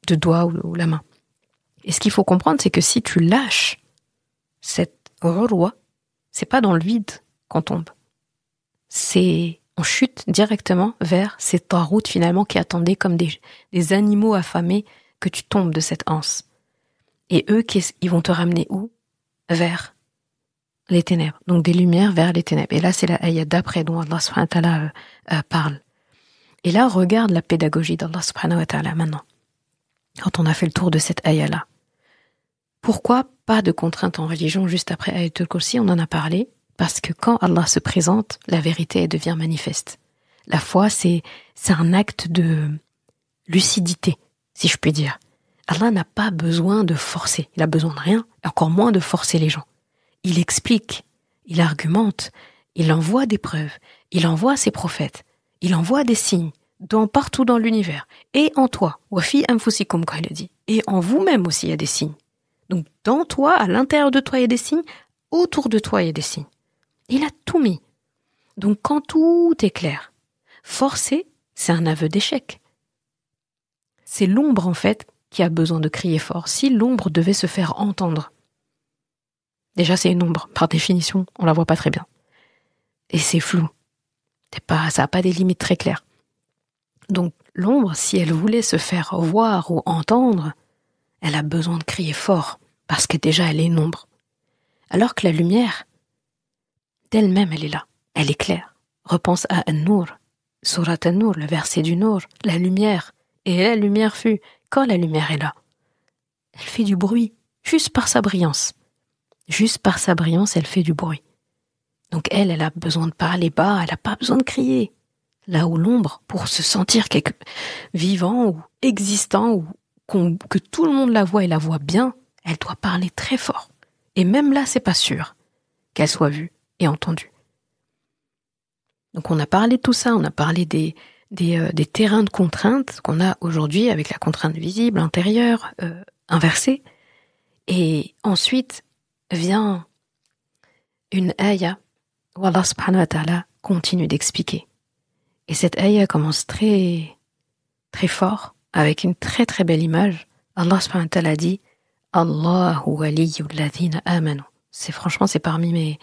doigts ou la main. Et ce qu'il faut comprendre, c'est que si tu lâches cette urwa, c'est pas dans le vide qu'on tombe. On chute directement vers ces taroutes finalement qui attendaient comme des animaux affamés que tu tombes de cette anse. Et eux, ils vont te ramener où ? Vers les ténèbres. Donc des lumières vers les ténèbres. Et là, c'est la ayah d'après dont Allah subhanahu wa ta'ala parle. Et là, regarde la pédagogie d'Allah subhanahu wa ta'ala maintenant. Quand on a fait le tour de cette ayah-là. Pourquoi pas de contrainte en religion juste après Ayatul Kursi ? On en a parlé. Parce que quand Allah se présente, la vérité devient manifeste. La foi, c'est un acte de lucidité, si je puis dire. Allah n'a pas besoin de forcer. Il a besoin de rien, et encore moins de forcer les gens. Il explique, il argumente, il envoie des preuves, il envoie ses prophètes, il envoie des signes partout dans l'univers. Et en toi, wa fi anfusikum, quand il a dit. Et en vous-même aussi, il y a des signes. Donc dans toi, à l'intérieur de toi, il y a des signes. Autour de toi, il y a des signes. Il a tout mis. Donc quand tout est clair, forcer, c'est un aveu d'échec. C'est l'ombre, en fait, qui a besoin de crier fort. Si l'ombre devait se faire entendre, déjà c'est une ombre, par définition, on la voit pas très bien. Et c'est flou. Ça n'a pas des limites très claires. Donc l'ombre, si elle voulait se faire voir ou entendre, elle a besoin de crier fort, parce que déjà elle est une ombre. Alors que la lumière, d'elle-même, elle est là, elle est claire. Repense à An-Nur, Surat An-Nur, le verset du Nur, la lumière. Et la lumière fut, quand la lumière est là, elle fait du bruit, juste par sa brillance. Juste par sa brillance, elle fait du bruit. Donc elle a besoin de parler bas, elle n'a pas besoin de crier. Là où l'ombre, pour se sentir vivant ou existant, ou que tout le monde la voit et la voit bien, elle doit parler très fort. Et même là, c'est pas sûr qu'elle soit vue et entendue. Donc on a parlé de tout ça, on a parlé des terrains de contrainte qu'on a aujourd'hui avec la contrainte visible, intérieure, inversée. Et ensuite vient une ayah où Allah subhanahu wa ta'ala continue d'expliquer. Et cette ayah commence très, très fort, avec une très très belle image. Allah subhanahu wa ta'ala dit « Allahu waliyyu alladhina amanu ». C'est parmi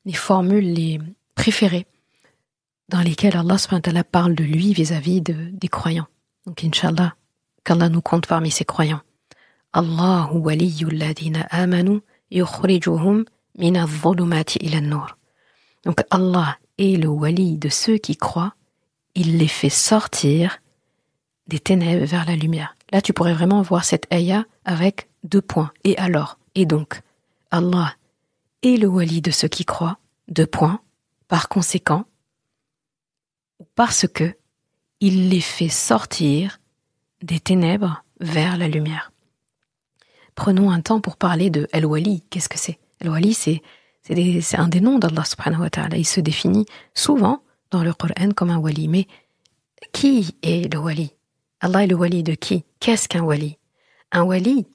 mes formules les préférées dans lesquelles Allah subhanahu wa ta'ala parle de lui vis-à-vis des croyants. Donc Inch'Allah, qu'Allah nous compte parmi ses croyants. Allahu waliyyu alladhina amanu yukhrijuhum min adh-dhulumati ila an-nur. Donc Allah est le wali de ceux qui croient, il les fait sortir des ténèbres vers la lumière. Là, tu pourrais vraiment voir cette ayah avec 2 points. Et alors ? Et donc, Allah est le wali de ceux qui croient, 2 points. Par conséquent, parce que il les fait sortir des ténèbres vers la lumière. Prenons un temps pour parler de Al-Wali. Qu'est-ce que c'est ? Al-Wali, c'est un des noms d'Allah subhanahu wa ta'ala. Il se définit souvent dans le Coran comme un wali. Mais qui est le wali ? Allah est le wali de qui ? Qu'est-ce qu'un wali ? Un wali,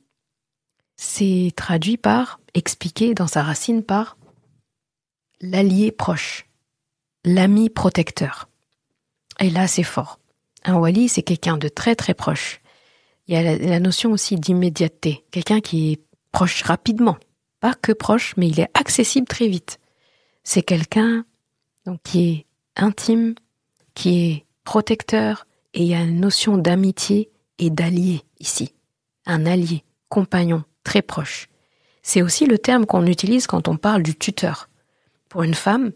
c'est traduit par, expliqué dans sa racine par l'allié proche, l'ami protecteur. Et là, c'est fort. Un wali, c'est quelqu'un de très très proche. Il y a la notion aussi d'immédiateté. Quelqu'un qui est proche rapidement. Pas que proche, mais il est accessible très vite. C'est quelqu'un donc, qui est intime, qui est protecteur, et il y a une notion d'amitié et d'allié ici. Un allié, compagnon, très proche. C'est aussi le terme qu'on utilise quand on parle du tuteur. Pour une femme,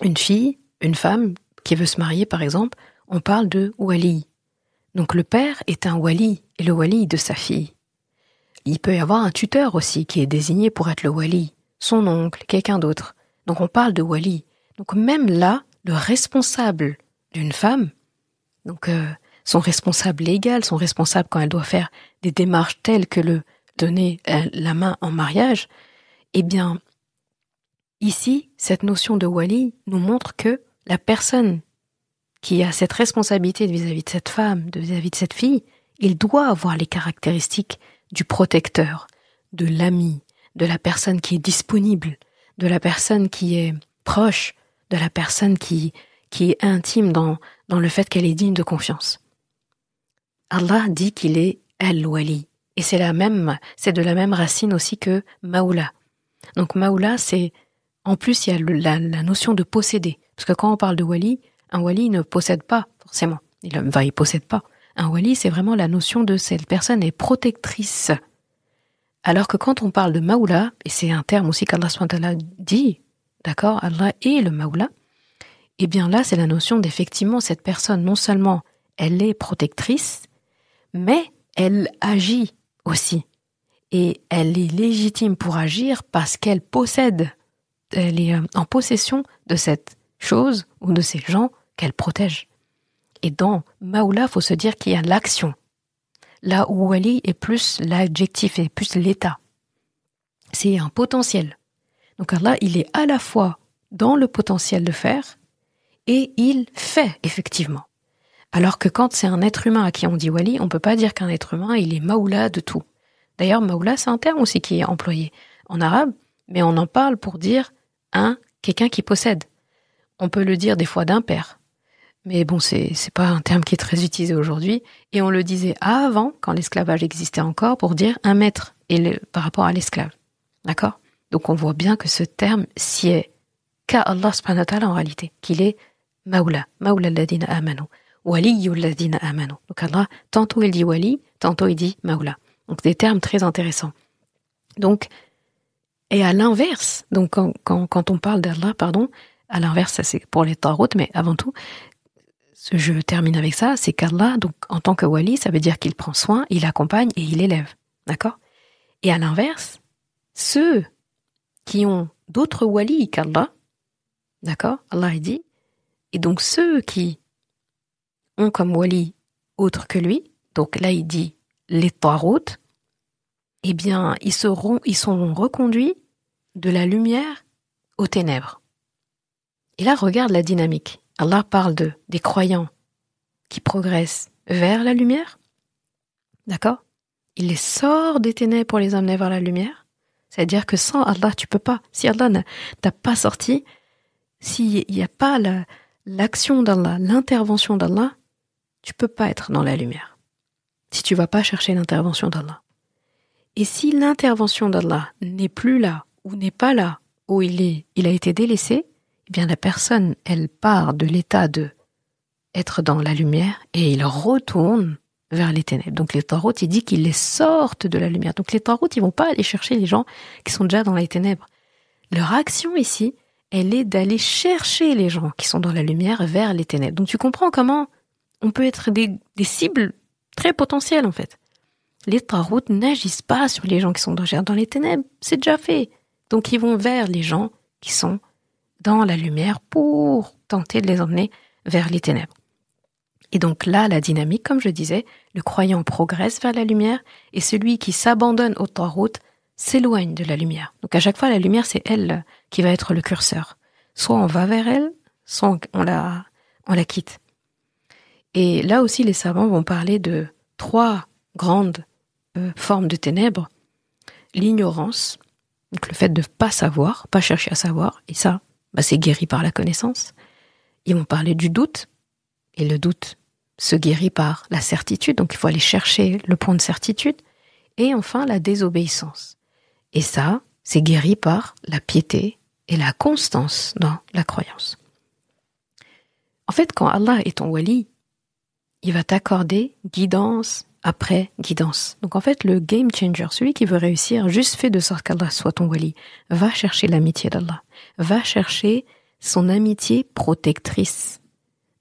une fille, une femme qui veut se marier par exemple, on parle de wali. Donc le père est un wali, et le wali de sa fille. Il peut y avoir un tuteur aussi qui est désigné pour être le wali, son oncle, quelqu'un d'autre. Donc on parle de wali. Donc même là, le responsable d'une femme, donc son responsable légal, son responsable quand elle doit faire des démarches telles que le donner la main en mariage, eh bien, ici, cette notion de wali nous montre que la personne qui a cette responsabilité vis-à-vis de cette femme, vis-à-vis de cette fille, il doit avoir les caractéristiques du protecteur, de l'ami, de la personne qui est disponible, de la personne qui est proche, de la personne qui est intime dans le fait qu'elle est digne de confiance. Allah dit qu'il est al-wali. Et c'est de la même racine aussi que maoula. Donc maoula, en plus, il y a la notion de posséder. Parce que quand on parle de wali, un wali ne possède pas, forcément. Il possède pas. Un wali, c'est vraiment la notion de cette personne est protectrice. Alors que quand on parle de maoula, et c'est un terme aussi qu'Allah SWT dit, d'accord, Allah est le maoula, et bien là, c'est la notion d'effectivement, cette personne, non seulement elle est protectrice, mais elle agit aussi. Et elle est légitime pour agir parce qu'elle est en possession de cette chose ou de ces gens qu'elle protège. Et dans maoula, il faut se dire qu'il y a l'action. Là où wali est plus l'adjectif, est plus l'état. C'est un potentiel. Donc Allah, il est à la fois dans le potentiel de faire et il fait effectivement. Alors que quand c'est un être humain à qui on dit wali, on ne peut pas dire qu'un être humain, il est maoula de tout. D'ailleurs, maoula, c'est un terme aussi qui est employé en arabe, mais on en parle pour dire quelqu'un qui possède. On peut le dire des fois d'un père. Mais bon, c'est pas un terme qui est très utilisé aujourd'hui. Et on le disait avant, quand l'esclavage existait encore, pour dire un maître par rapport à l'esclave. D'accord ? Donc on voit bien que ce terme sied qu'à Allah subhanahu wa ta'ala en réalité, qu'il est maoula alladhina amanu, waliyyu alladhina amanu. Donc Allah, tantôt il dit wali, tantôt il dit maoula. Donc des termes très intéressants. Donc, et à l'inverse, donc quand on parle d'Allah, à l'inverse, ça c'est pour les tarout, mais avant tout, je termine avec ça, c'est qu'Allah, donc en tant que wali, ça veut dire qu'il prend soin, il accompagne et il élève. D'accord ? Et à l'inverse, ceux qui ont d'autres walis qu'Allah, d'accord ? Allah dit, et donc ceux qui ont comme wali autre que lui, donc là il dit les tarout, eh bien ils sont reconduits de la lumière aux ténèbres. Et là regarde la dynamique. Allah parle des croyants qui progressent vers la lumière, d'accord ? Il les sort des ténèbres pour les amener vers la lumière. C'est-à-dire que sans Allah, tu peux pas. Si Allah t'a pas sorti, s'il n'y a pas l'action d'Allah, l'intervention d'Allah, tu peux pas être dans la lumière. Si tu vas pas chercher l'intervention d'Allah. Et si l'intervention d'Allah n'est plus là, ou n'est pas là, où il a été délaissé, eh bien la personne, elle part de l'état de être dans la lumière et il retourne vers les ténèbres. Donc les tarout, il dit qu'ils les sortent de la lumière. Donc les tarout, ils vont pas aller chercher les gens qui sont déjà dans les ténèbres. Leur action ici, elle est d'aller chercher les gens qui sont dans la lumière vers les ténèbres. Donc tu comprends comment on peut être des cibles très potentielles en fait. Les tarout n'agissent pas sur les gens qui sont dans les ténèbres, c'est déjà fait. Donc ils vont vers les gens qui sont dans la lumière pour tenter de les emmener vers les ténèbres. Et donc là, la dynamique, comme je disais, le croyant progresse vers la lumière et celui qui s'abandonne au tarout s'éloigne de la lumière. Donc à chaque fois, la lumière, c'est elle qui va être le curseur. Soit on va vers elle, soit on la quitte. Et là aussi, les savants vont parler de 3 grandes formes de ténèbres. L'ignorance, donc le fait de ne pas savoir, pas chercher à savoir, et ça, c'est guéri par la connaissance. Ils vont parler du doute, et le doute se guérit par la certitude, donc il faut aller chercher le point de certitude. Et enfin, la désobéissance. Et ça, c'est guéri par la piété et la constance dans la croyance. En fait, quand Allah est ton wali, il va t'accorder guidance après guidance. Donc en fait, le game changer, celui qui veut réussir, juste fait de sorte qu'Allah soit ton wali, va chercher l'amitié d'Allah, va chercher son amitié protectrice.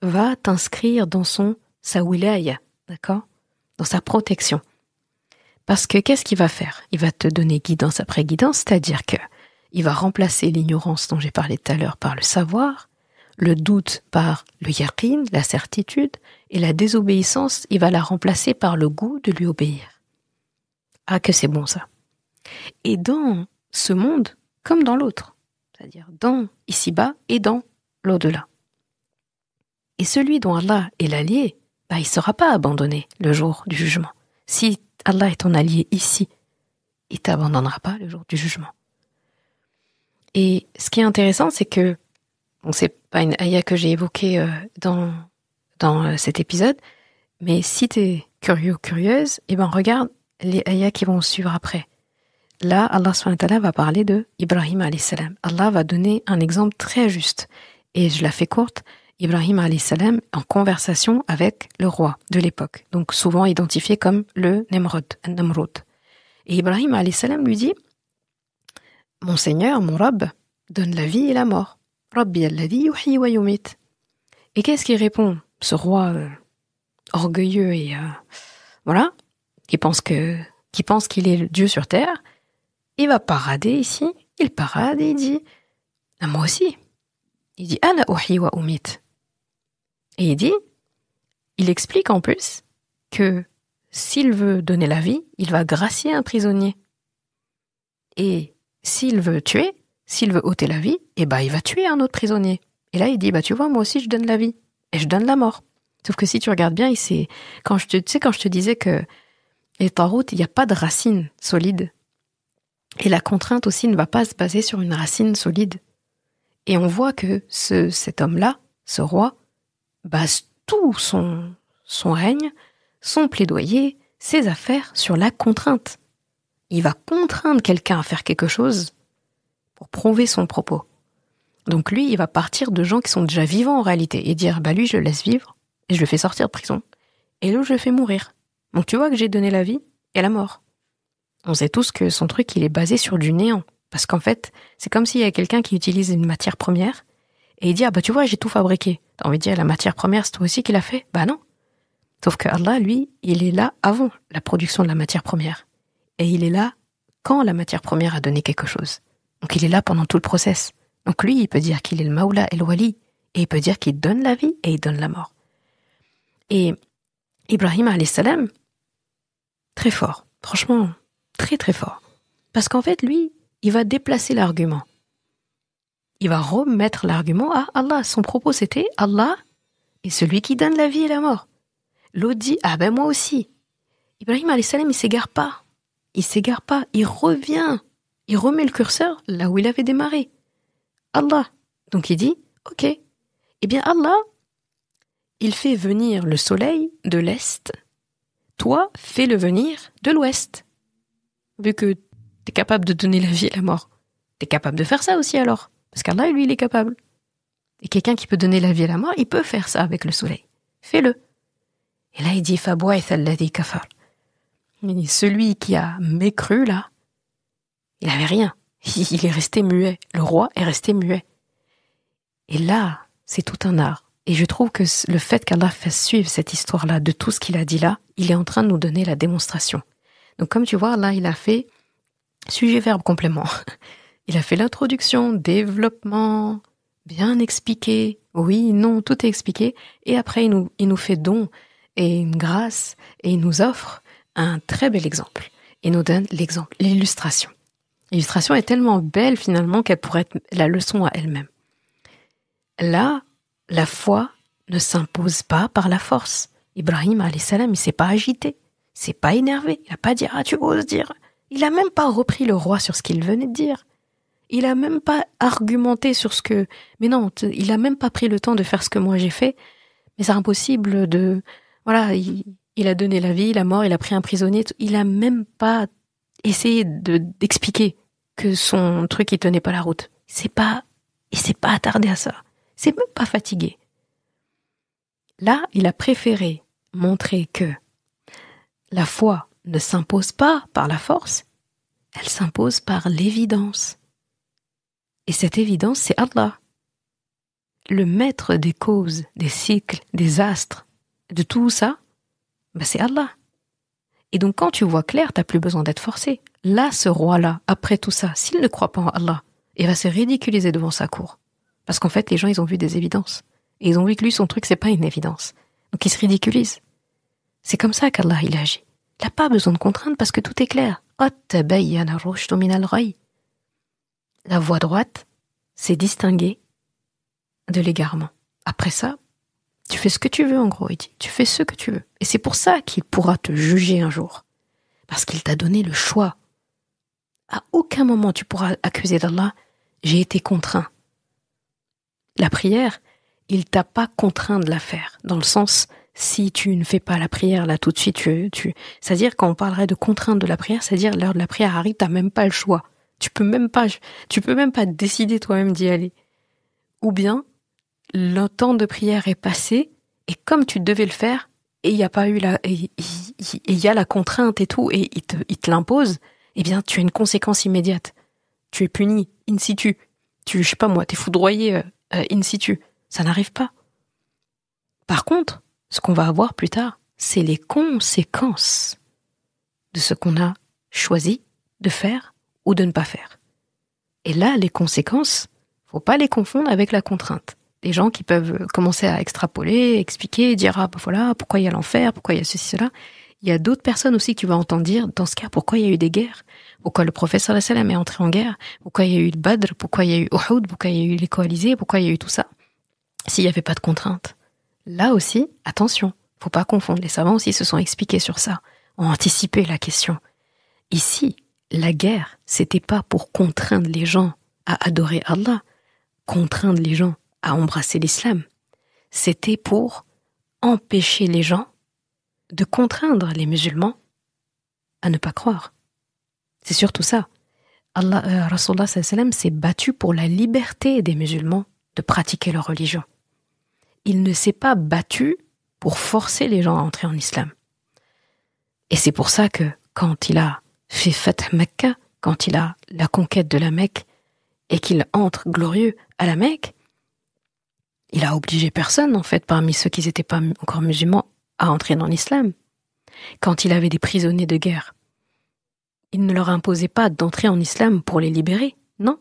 Va t'inscrire dans sa wilaya, d'accord? Dans sa protection. Parce que qu'est-ce qu'il va faire? Il va te donner guidance après guidance, c'est-à-dire que il va remplacer l'ignorance dont j'ai parlé tout à l'heure par le savoir, le doute par le yaqin, la certitude, et la désobéissance, il va la remplacer par le goût de lui obéir. Ah, que c'est bon ça. Et dans ce monde, comme dans l'autre, c'est-à-dire dans ici-bas et dans l'au-delà. Et celui dont Allah est l'allié, il ne sera pas abandonné le jour du jugement. Si Allah est ton allié ici, il ne t'abandonnera pas le jour du jugement. Et ce qui est intéressant, c'est que, bon, c'est pas une ayah que j'ai évoquée dans cet épisode, mais si tu es curieux ou curieuse, regarde les ayahs qui vont suivre après. Là, Allah subhanahu wa ta'ala va parler de Ibrahim alayhi salam. Allah va donner un exemple très juste. Et je la fais courte, Ibrahim alayhi salam en conversation avec le roi de l'époque, donc souvent identifié comme le Nemrod, Namrud. Et Ibrahim alayhi salam lui dit: mon Seigneur, mon Rabb, donne la vie et la mort. Rabbi alladhi yuhyi wa yumit. Et qu'est-ce qu'il répond, ce roi orgueilleux et voilà, qui pense qu'il est le Dieu sur terre? Il va parader ici, il parade et il dit: ah, moi aussi. Il dit: ana uhyi wa umit. Et il explique en plus que s'il veut donner la vie, il va gracier un prisonnier. Et s'il veut tuer, s'il veut ôter la vie, il va tuer un autre prisonnier. Et là, il dit: tu vois, moi aussi, je donne la vie. Et je donne la mort. Sauf que si tu regardes bien, quand je te disais que les tarout, il n'y a pas de racine solide. Et la contrainte aussi ne va pas se baser sur une racine solide. Et on voit que cet homme-là, ce roi, base tout son règne, son plaidoyer, ses affaires sur la contrainte. Il va contraindre quelqu'un à faire quelque chose pour prouver son propos. Donc lui, il va partir de gens qui sont déjà vivants en réalité et dire: lui, je le laisse vivre et je le fais sortir de prison. Et l'autre, je le fais mourir. Donc tu vois que j'ai donné la vie et la mort. On sait tous que son truc, il est basé sur du néant. Parce qu'en fait, c'est comme s'il y a quelqu'un qui utilise une matière première et il dit: tu vois, j'ai tout fabriqué. T'as envie de dire, la matière première, c'est toi aussi qui l'a fait? Non. Sauf que Allah, lui, il est là avant la production de la matière première. Et il est là quand la matière première a donné quelque chose. Donc il est là pendant tout le process. Donc lui, il peut dire qu'il est le Maoula et le Wali, et il peut dire qu'il donne la vie et il donne la mort. Et Ibrahim alayhi salam, très fort, franchement, très très fort. Parce qu'en fait, lui, il va déplacer l'argument. Il va remettre l'argument à Allah. Son propos, c'était: Allah est celui qui donne la vie et la mort. L'autre dit: moi aussi. Ibrahim alayhi salam, il s'égare pas. Il revient. Il remet le curseur là où il avait démarré. Allah. Donc il dit: ok. Eh bien Allah, il fait venir le soleil de l'est. Toi, fais-le venir de l'ouest. Vu que t'es capable de donner la vie et la mort, t'es capable de faire ça aussi alors. Parce qu'Allah, lui, il est capable. Et quelqu'un qui peut donner la vie et la mort, il peut faire ça avec le soleil. Fais-le. Et là, il dit: Fabu'aitha alladhi kafar. Celui qui a mécru, là, il avait rien. Il est resté muet. Le roi est resté muet. Et là, c'est tout un art. Et je trouve que le fait qu'Allah fasse suivre cette histoire-là de tout ce qu'il a dit là, il est en train de nous donner la démonstration. Donc comme tu vois, là, il a fait sujet, verbe, complément. Il a fait l'introduction, développement, bien expliqué. Oui, non, tout est expliqué. Et après, il nous fait don et une grâce et il nous offre un très bel exemple. Il nous donne l'exemple, l'illustration. L'illustration est tellement belle finalement qu'elle pourrait être la leçon à elle-même. Là, la foi ne s'impose pas par la force. Ibrahim alayhi salam, il s'est pas agité, il s'est pas énervé, il a pas dit: tu oses dire. Il a même pas repris le roi sur ce qu'il venait de dire. Il a même pas argumenté sur ce que... Mais non, il a même pas pris le temps de faire ce que moi j'ai fait. Mais c'est impossible de... Voilà, il a donné la vie, la mort, il a pris un prisonnier. Il a même pas essayé d'expliquer que son truc, il tenait pas la route. Il s'est pas attardé à ça. Il s'est même pas fatigué. Là, il a préféré montrer que la foi ne s'impose pas par la force, elle s'impose par l'évidence. Et cette évidence, c'est Allah. Le maître des causes, des cycles, des astres, de tout ça, c'est Allah. Et donc quand tu vois clair, t'as plus besoin d'être forcé. Là, ce roi-là, après tout ça, s'il ne croit pas en Allah, il va se ridiculiser devant sa cour. Parce qu'en fait, les gens, ils ont vu des évidences. Et ils ont vu que lui, son truc, c'est pas une évidence. Donc il se ridiculise. C'est comme ça qu'Allah, il agit. Il n'a pas besoin de contraintes parce que tout est clair. La voie droite, c'est distinguer de l'égarement. Après ça, tu fais ce que tu veux, en gros, il dit. Tu fais ce que tu veux. Et c'est pour ça qu'il pourra te juger un jour. Parce qu'il t'a donné le choix. À aucun moment tu pourras accuser d'Allah, j'ai été contraint. La prière, il t'a pas contraint de la faire. Dans le sens, si tu ne fais pas la prière, là, tout de suite, c'est-à-dire, quand on parlerait de contrainte de la prière, c'est-à-dire, l'heure de la prière arrive, t'as même pas le choix. Tu peux même pas décider toi-même d'y aller. Ou bien, le temps de prière est passé, et comme tu devais le faire, et il y a pas eu il y a la contrainte et tout, et il te l'impose, eh bien, tu as une conséquence immédiate. Tu es puni, in situ. Je sais pas moi, t'es foudroyé, in situ. Ça n'arrive pas. Par contre, ce qu'on va avoir plus tard, c'est les conséquences de ce qu'on a choisi de faire ou de ne pas faire. Et là, les conséquences, faut pas les confondre avec la contrainte. Des gens qui peuvent commencer à extrapoler, expliquer, dire ah voilà, pourquoi il y a l'enfer, pourquoi il y a ceci, cela. Il y a d'autres personnes aussi que tu vas entendre dire, dans ce cas, pourquoi il y a eu des guerres, pourquoi le prophète sallallahu alayhi wa sallam est entré en guerre, pourquoi il y a eu le Badr, pourquoi il y a eu Uhud, pourquoi il y a eu les coalisés, pourquoi il y a eu tout ça, s'il n'y avait pas de contraintes. Là aussi, attention, faut pas confondre. Les savants aussi se sont expliqués sur ça, ont anticipé la question. Ici, la guerre, c'était pas pour contraindre les gens à adorer Allah, contraindre les gens à embrasser l'islam. C'était pour empêcher les gens de contraindre les musulmans à ne pas croire. C'est surtout ça. Rasulullah sallallahu alayhi wa sallam s'est battu pour la liberté des musulmans de pratiquer leur religion. Il ne s'est pas battu pour forcer les gens à entrer en islam. Et c'est pour ça que quand il a fait Fath Mecca, quand il a la conquête de la Mecque et qu'il entre glorieux à la Mecque, il a obligé personne, en fait, parmi ceux qui n'étaient pas encore musulmans, à entrer dans l'islam. Quand il avait des prisonniers de guerre, il ne leur imposait pas d'entrer en islam pour les libérer, non.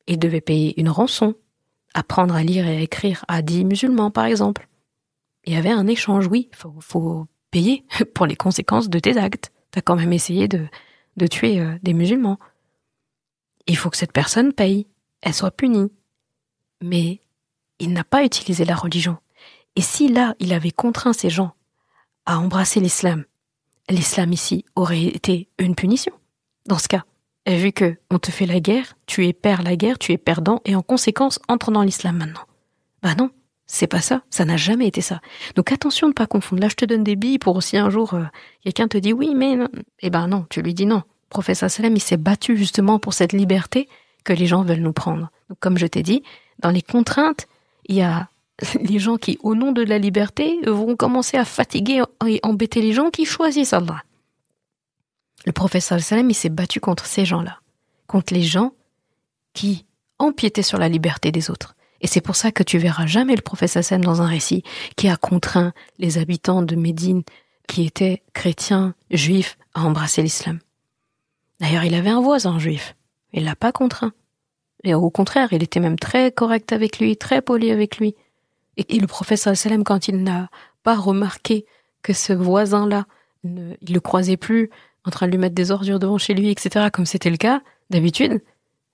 Ils devaient payer une rançon, apprendre à lire et à écrire à 10 musulmans, par exemple. Il y avait un échange, oui, faut payer pour les conséquences de tes actes. T'as quand même essayé de tuer des musulmans. Il faut que cette personne paye, elle soit punie. Mais il n'a pas utilisé la religion. Et si là, il avait contraint ces gens à embrasser l'islam ici aurait été une punition. Dans ce cas, vu que on te fait la guerre, tu perds la guerre, tu es perdant, et en conséquence, entre dans l'islam maintenant. Bah non, c'est pas ça, ça n'a jamais été ça. Donc attention de pas confondre. Là, je te donne des billes pour aussi un jour, quelqu'un te dit oui, mais non. Eh ben non, tu lui dis non. Le prophète sallam, il s'est battu justement pour cette liberté que les gens veulent nous prendre. Donc comme je t'ai dit, dans les contraintes, il y a les gens qui, au nom de la liberté, vont commencer à fatiguer et embêter les gens qui choisissent Allah. Le prophète sallallahu alayhi wa sallam, il s'est battu contre ces gens-là, contre les gens qui empiétaient sur la liberté des autres. Et c'est pour ça que tu verras jamais le prophète sallallahu alayhi wa sallam dans un récit qui a contraint les habitants de Médine, qui étaient chrétiens, juifs, à embrasser l'islam. D'ailleurs, il avait un voisin juif. Il l'a pas contraint. Et au contraire, il était même très correct avec lui, très poli avec lui. Et le prophète sallallahu alayhi wa sallam, quand il n'a pas remarqué que ce voisin-là, il le croisait plus en train de lui mettre des ordures devant chez lui, etc., comme c'était le cas d'habitude,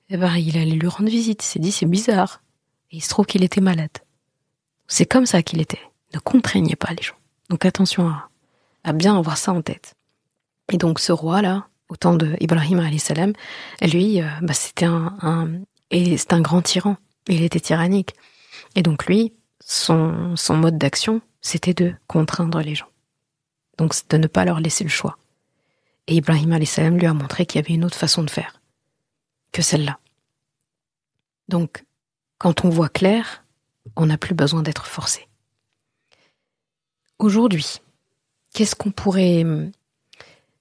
eh ben, il allait lui rendre visite. Il s'est dit, c'est bizarre. Et il se trouve qu'il était malade. C'est comme ça qu'il était. Ne contraignez pas les gens. Donc attention à bien avoir ça en tête. Et donc ce roi-là, au temps de Ibrahim alayhi salam, lui, c'était c'est un grand tyran. Il était tyrannique. Et donc lui, son mode d'action, c'était de contraindre les gens. Donc de ne pas leur laisser le choix. Et Ibrahim alayhi salam lui a montré qu'il y avait une autre façon de faire que celle-là. Donc, quand on voit clair, on n'a plus besoin d'être forcé. Aujourd'hui, qu'est-ce qu'on pourrait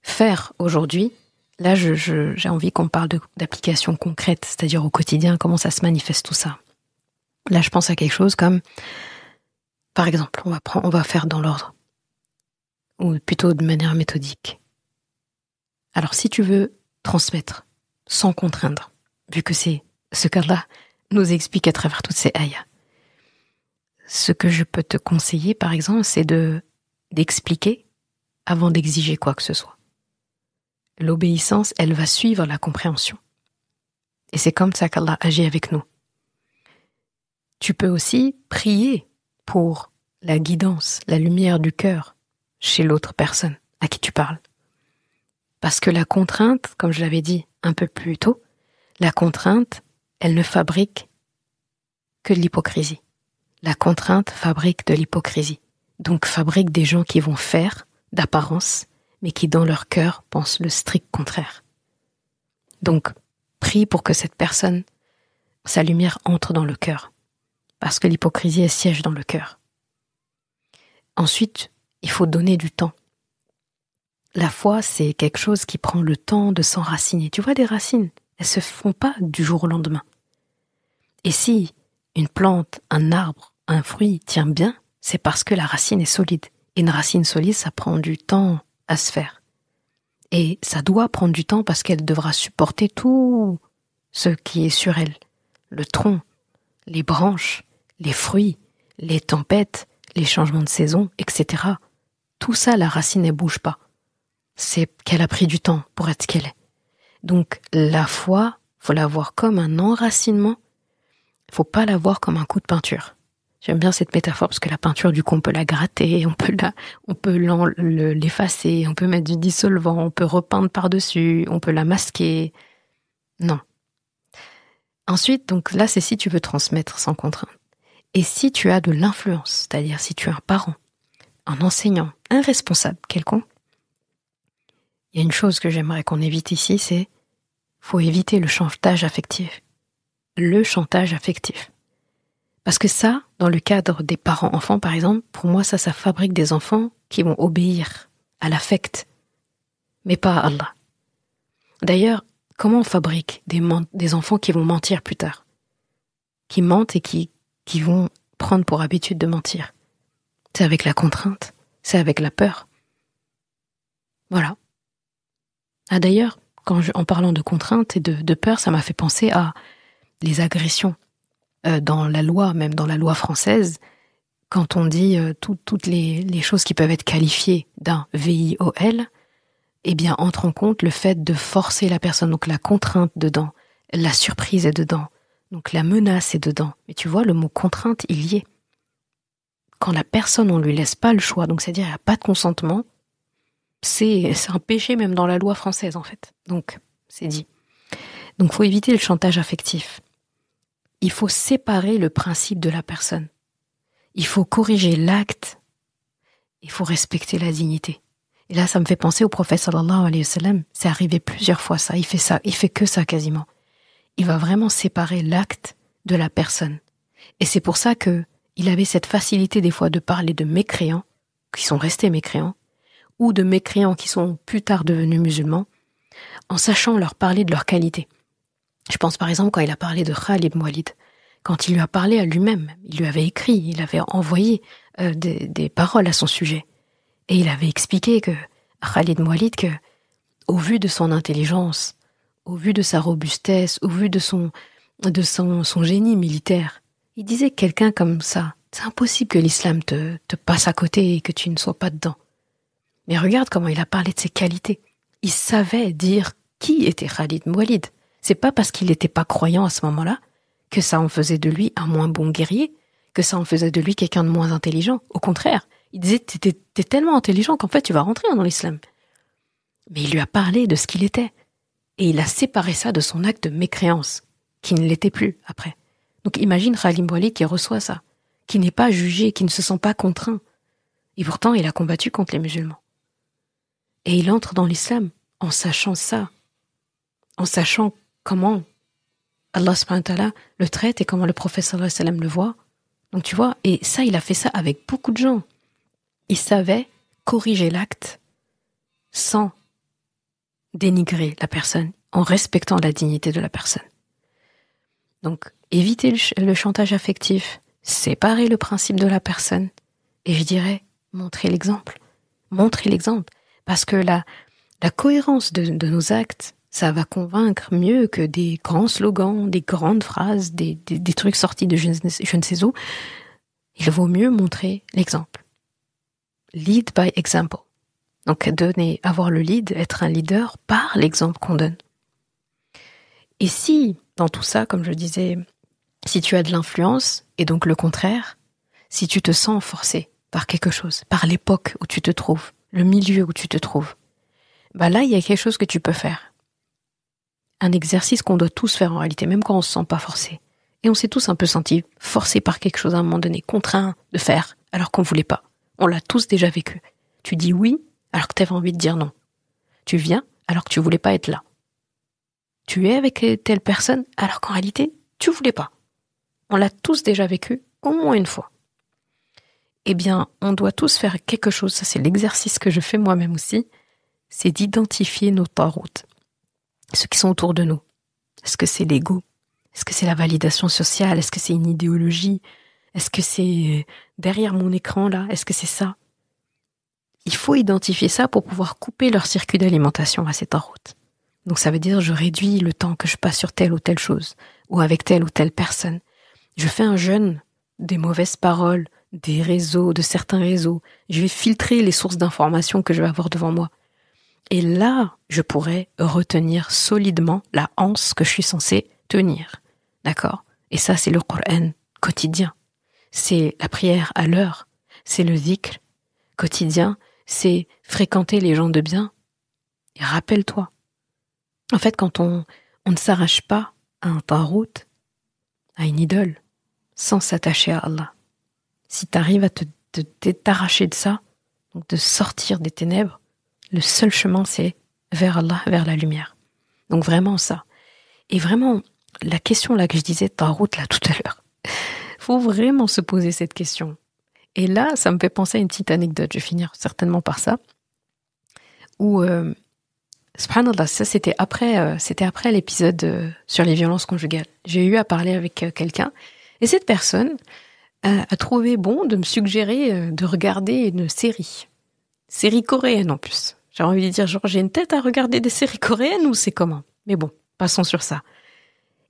faire aujourd'hui Là, j'ai envie qu'on parle d'applications concrètes, c'est-à-dire au quotidien, comment ça se manifeste tout ça. Là, je pense à quelque chose comme, par exemple, on va faire dans l'ordre, ou plutôt de manière méthodique. Alors, si tu veux transmettre sans contraindre, vu que c'est ce qu'Allah nous explique à travers toutes ces ayats, ce que je peux te conseiller, par exemple, c'est d'expliquer avant d'exiger quoi que ce soit. L'obéissance, elle va suivre la compréhension. Et c'est comme ça qu'Allah agit avec nous. Tu peux aussi prier pour la guidance, la lumière du cœur chez l'autre personne à qui tu parles. Parce que la contrainte, comme je l'avais dit un peu plus tôt, la contrainte, elle ne fabrique que de l'hypocrisie. La contrainte fabrique de l'hypocrisie. Donc fabrique des gens qui vont faire d'apparence, mais qui dans leur cœur pensent le strict contraire. Donc, prie pour que cette personne, sa lumière entre dans le cœur. Parce que l'hypocrisie, elle siège dans le cœur. Ensuite, il faut donner du temps. La foi, c'est quelque chose qui prend le temps de s'enraciner. Tu vois, des racines, elles se font pas du jour au lendemain. Et si une plante, un arbre, un fruit tient bien, c'est parce que la racine est solide. Et une racine solide, ça prend du temps à se faire. Et ça doit prendre du temps parce qu'elle devra supporter tout ce qui est sur elle. Le tronc, les branches, les fruits, les tempêtes, les changements de saison, etc. Tout ça, la racine ne bouge pas. C'est qu'elle a pris du temps pour être ce qu'elle est. Donc la foi, faut la voir comme un enracinement. Faut pas la voir comme un coup de peinture. J'aime bien cette métaphore parce que la peinture, du coup, on peut la gratter, on peut l'effacer, on peut mettre du dissolvant, on peut repeindre par-dessus, on peut la masquer. Non. Ensuite, donc là, c'est si tu veux transmettre sans contrainte. Et si tu as de l'influence, c'est-à-dire si tu es un parent, un enseignant, un responsable quelconque, il y a une chose que j'aimerais qu'on évite ici, c'est faut éviter le chantage affectif. Le chantage affectif. Parce que ça, dans le cadre des parents-enfants, par exemple, pour moi, ça fabrique des enfants qui vont obéir à l'affect, mais pas à Allah. D'ailleurs, comment on fabrique des enfants qui vont mentir plus tard? Qui mentent et qui vont prendre pour habitude de mentir. C'est avec la contrainte, c'est avec la peur. Voilà. Ah d'ailleurs, en parlant de contrainte et de peur, ça m'a fait penser à les agressions. Dans la loi, même dans la loi française, quand on dit toutes les choses qui peuvent être qualifiées d'un VIOL, eh bien, entre en compte le fait de forcer la personne, donc la contrainte dedans, la surprise est dedans, donc la menace est dedans. Mais tu vois, le mot contrainte, il y est. Quand la personne, on lui laisse pas le choix, donc c'est-à-dire il n'y a pas de consentement, c'est un péché même dans la loi française, en fait. Donc, c'est dit. Donc, faut éviter le chantage affectif. Il faut séparer le principe de la personne. Il faut corriger l'acte. Il faut respecter la dignité. Et là, ça me fait penser au prophète sallallahu alayhi wa sallam. C'est arrivé plusieurs fois ça. Il fait que ça quasiment. Il va vraiment séparer l'acte de la personne. Et c'est pour ça que il avait cette facilité des fois de parler de mécréants, qui sont restés mécréants, ou de mécréants qui sont plus tard devenus musulmans, en sachant leur parler de leur qualité. Je pense par exemple quand il a parlé de Khalid ibn Walid, quand il lui a parlé à lui-même, il lui avait écrit, il avait envoyé des paroles à son sujet. Et il avait expliqué que Khalid ibn Walid, que, au vu de son intelligence, au vu de sa robustesse, au vu de son génie militaire, il disait que quelqu'un comme ça, c'est impossible que l'islam te passe à côté et que tu ne sois pas dedans. Mais regarde comment il a parlé de ses qualités. Il savait dire qui était Khalid ibn Walid. C'est pas parce qu'il n'était pas croyant à ce moment-là que ça en faisait de lui un moins bon guerrier, que ça en faisait de lui quelqu'un de moins intelligent. Au contraire, il disait t'es tellement intelligent qu'en fait tu vas rentrer dans l'islam. Mais il lui a parlé de ce qu'il était. Et il a séparé ça de son acte de mécréance, qui ne l'était plus après. Donc imagine Khalid ibn Walid qui reçoit ça, qui n'est pas jugé, qui ne se sent pas contraint. Et pourtant il a combattu contre les musulmans. Et il entre dans l'islam en sachant ça, en sachant comment Allah subhanahu wa ta'ala le traite et comment le prophète sallallahu alayhi wa sallam le voit. Donc tu vois, et ça, il a fait ça avec beaucoup de gens. Il savait corriger l'acte sans dénigrer la personne en respectant la dignité de la personne. Donc, éviter le chantage affectif, séparer le principe de la personne, et je dirais, montrer l'exemple. Montrer l'exemple. Parce que la cohérence de nos actes, ça va convaincre mieux que des grands slogans, des grandes phrases, des trucs sortis de je ne sais où. Il vaut mieux montrer l'exemple. Lead by example. Donc, avoir le lead, être un leader par l'exemple qu'on donne. Et si, dans tout ça, comme je disais, si tu as de l'influence, et donc le contraire, si tu te sens forcé par quelque chose, par l'époque où tu te trouves, le milieu où tu te trouves, bah là, il y a quelque chose que tu peux faire. Un exercice qu'on doit tous faire en réalité, même quand on se sent pas forcé. Et on s'est tous un peu sentis forcés par quelque chose à un moment donné, contraints de faire, alors qu'on voulait pas. On l'a tous déjà vécu. Tu dis oui, alors que tu avais envie de dire non. Tu viens, alors que tu voulais pas être là. Tu es avec telle personne, alors qu'en réalité, tu voulais pas. On l'a tous déjà vécu, au moins une fois. Eh bien, on doit tous faire quelque chose, ça c'est l'exercice que je fais moi-même aussi, c'est d'identifier nos taroutes, ceux qui sont autour de nous. Est-ce que c'est l'ego? Est-ce que c'est la validation sociale? Est-ce que c'est une idéologie? Est-ce que c'est derrière mon écran là? Est-ce que c'est ça? Il faut identifier ça pour pouvoir couper leur circuit d'alimentation à ces taroutes. Donc ça veut dire je réduis le temps que je passe sur telle ou telle chose, ou avec telle ou telle personne. Je fais un jeûne des mauvaises paroles, des réseaux, de certains réseaux. Je vais filtrer les sources d'informations que je vais avoir devant moi. Et là, je pourrais retenir solidement la anse que je suis censée tenir. D'accord? Et ça, c'est le Coran quotidien. C'est la prière à l'heure. C'est le dhikr quotidien. C'est fréquenter les gens de bien. Et rappelle-toi. En fait, quand on ne s'arrache pas à un tarout, à une idole, sans s'attacher à Allah, si tu arrives à t'arracher de ça, donc de sortir des ténèbres, le seul chemin, c'est vers Allah, vers la lumière. Donc vraiment ça. Et vraiment, la question là que je disais, tarout là tout à l'heure, faut vraiment se poser cette question. Et là, ça me fait penser à une petite anecdote, je vais finir certainement par ça, où, subhanallah, ça c'était après l'épisode sur les violences conjugales. J'ai eu à parler avec quelqu'un, et cette personne a trouvé bon de me suggérer de regarder une série coréenne en plus. J'ai envie de dire, genre, j'ai une tête à regarder des séries coréennes ou c'est comment? Mais bon, passons sur ça.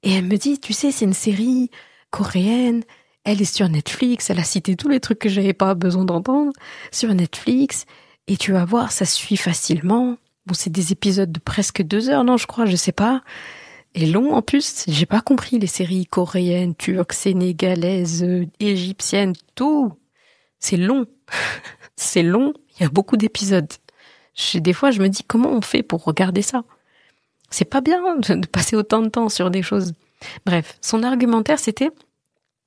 Et elle me dit, tu sais, c'est une série coréenne, elle est sur Netflix, elle a cité tous les trucs que j'avais pas besoin d'entendre sur Netflix, et tu vas voir, ça se suit facilement. Bon, c'est des épisodes de presque 2 heures, non, je crois, je sais pas. Et long en plus, j'ai pas compris les séries coréennes, turques, sénégalaises, égyptiennes, tout. C'est long. C'est long, il y a beaucoup d'épisodes. Des fois, je me dis, comment on fait pour regarder ça? C'est pas bien de passer autant de temps sur des choses. Bref, son argumentaire, c'était,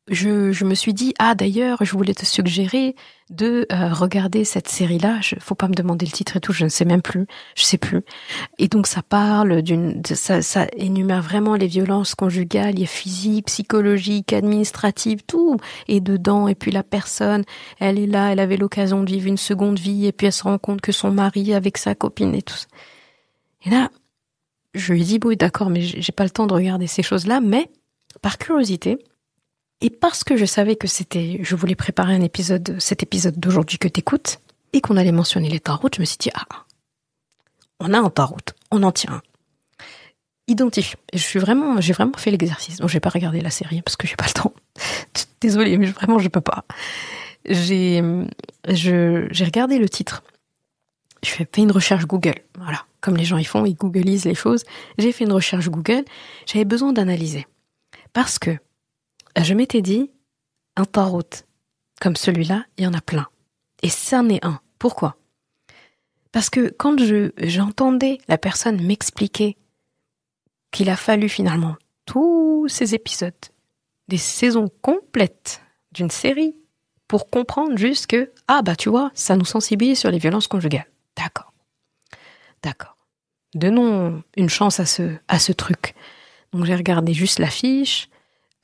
je me suis dit, d'ailleurs, je voulais te suggérer de regarder cette série-là. Faut pas me demander le titre et tout, je ne sais même plus, je sais plus. Et donc, ça parle ça énumère vraiment les violences conjugales, il y a physiques, psychologiques, administratives, tout. Et dedans, et puis la personne, elle est là, elle avait l'occasion de vivre une seconde vie, et puis elle se rend compte que son mari avec sa copine et tout ça. Et là, je lui ai dit, bon, d'accord, mais j'ai pas le temps de regarder ces choses-là, mais par curiosité, et parce que je savais que je voulais préparer cet épisode d'aujourd'hui que t'écoutes, et qu'on allait mentionner les taroutes, je me suis dit, on a un tarout, on en tient un. Identifions. Et j'ai vraiment fait l'exercice. Donc, j'ai pas regardé la série parce que j'ai pas le temps. Désolée, mais vraiment, je peux pas. J'ai regardé le titre. Je fais une recherche Google. Voilà. Comme les gens y font, ils googlisent les choses. J'ai fait une recherche Google. J'avais besoin d'analyser. Parce que je m'étais dit, un tarout comme celui-là, il y en a plein. Et c'en est un. Pourquoi? Parce que quand j'entendais la personne m'expliquer qu'il a fallu finalement tous ces épisodes, des saisons complètes d'une série, pour comprendre juste que, tu vois, ça nous sensibilise sur les violences conjugales. D'accord. Donnons une chance à ce truc. Donc j'ai regardé juste l'affiche,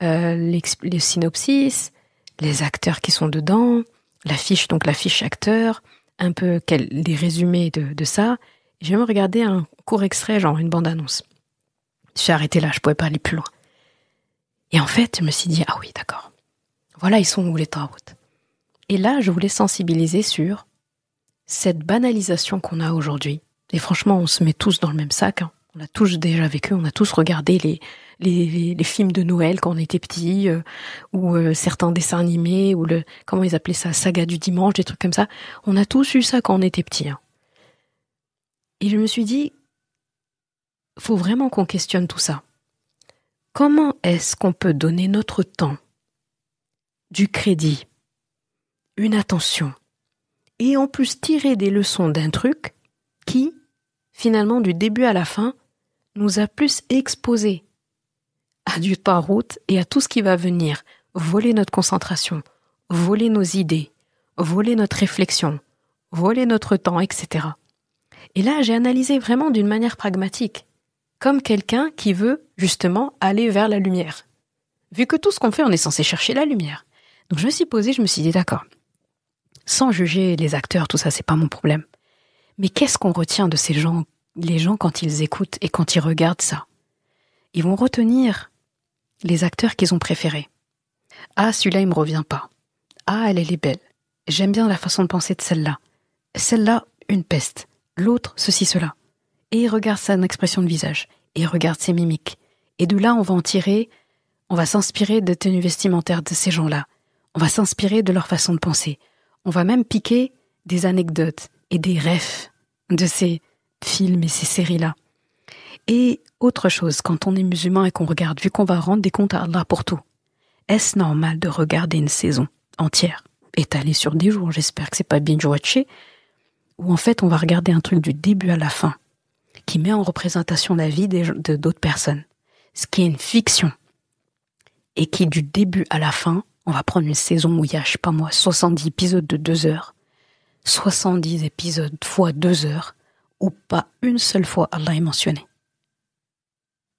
les synopsis, les acteurs qui sont dedans, l'affiche acteur, un peu les résumés de ça. J'ai même regardé un court extrait, genre une bande-annonce. J'ai arrêté là, je pouvais pas aller plus loin. Et en fait, je me suis dit, ah oui, d'accord. Voilà, ils sont où les tarout. Et là, je voulais sensibiliser sur cette banalisation qu'on a aujourd'hui. Et franchement, on se met tous dans le même sac. Hein. On a tous déjà vécu, on a tous regardé les films de Noël quand on était petits, ou certains dessins animés, ou comment ils appelaient ça, saga du dimanche, des trucs comme ça. On a tous eu ça quand on était petits. Hein. Et je me suis dit, faut vraiment qu'on questionne tout ça. Comment est-ce qu'on peut donner notre temps, du crédit, une attention, et en plus tirer des leçons d'un truc qui, finalement, du début à la fin, nous a plus exposés à du tarout et à tout ce qui va venir voler notre concentration, voler nos idées, voler notre réflexion, voler notre temps, etc. Et là, j'ai analysé vraiment d'une manière pragmatique, comme quelqu'un qui veut justement aller vers la lumière. Vu que tout ce qu'on fait, on est censé chercher la lumière. Donc je me suis posée, je me suis dit d'accord, sans juger les acteurs, tout ça, c'est pas mon problème. Mais qu'est-ce qu'on retient de ces gens, les gens quand ils écoutent et quand ils regardent ça? Ils vont retenir les acteurs qu'ils ont préférés. Ah, celui-là, il me revient pas. Ah, elle est belle. J'aime bien la façon de penser de celle-là. Celle-là, une peste. L'autre, ceci, cela. Et il regarde son expression de visage. Et il regarde ses mimiques. Et de là, on va s'inspirer des tenues vestimentaires de ces gens-là. On va s'inspirer de leur façon de penser. On va même piquer des anecdotes et des refs de ces films et ces séries-là. Et autre chose, quand on est musulman et qu'on regarde, vu qu'on va rendre des comptes à Allah pour tout, est-ce normal de regarder une saison entière, étalée sur des jours, j'espère que c'est pas binge-watché, où en fait on va regarder un truc du début à la fin, qui met en représentation la vie d'autres personnes, ce qui est une fiction, et qui du début à la fin, on va prendre une saison où il y a, je sais pas moi, 70 épisodes de 2 heures, 70 épisodes fois 2 heures, où pas une seule fois Allah est mentionné.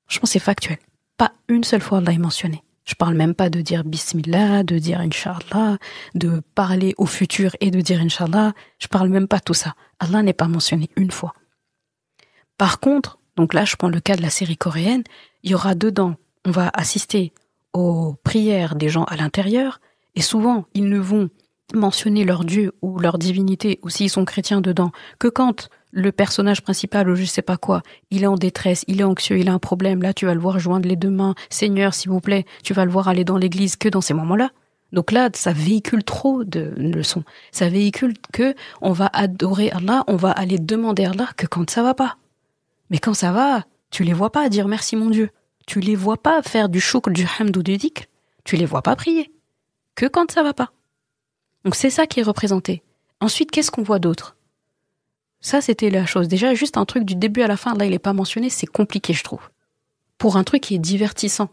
Je pense que c'est factuel. Pas une seule fois Allah est mentionné. Je parle même pas de dire Bismillah, de dire Inch'Allah, de parler au futur et de dire Inch'Allah. Je parle même pas de tout ça. Allah n'est pas mentionné une fois. Par contre, donc là je prends le cas de la série coréenne, il y aura dedans, on va assister aux prières des gens à l'intérieur, et souvent ils ne vont mentionner leur Dieu ou leur divinité, ou s'ils sont chrétiens dedans, que quand le personnage principal ou je sais pas quoi, il est en détresse, il est anxieux, il a un problème, là tu vas le voir joindre les deux mains, Seigneur s'il vous plaît, tu vas le voir aller dans l'église que dans ces moments-là. Donc là, ça véhicule trop de leçons. Ça véhicule que on va adorer Allah, on va aller demander à Allah que quand ça va pas. Mais quand ça va, tu les vois pas dire merci mon Dieu. Tu les vois pas faire du chouk, du hamd ou du dhikr. Tu les vois pas prier. Que quand ça va pas. Donc c'est ça qui est représenté. Ensuite, qu'est-ce qu'on voit d'autre? Ça, c'était la chose. Déjà, juste un truc du début à la fin, là, il est pas mentionné, c'est compliqué, je trouve. Pour un truc qui est divertissant.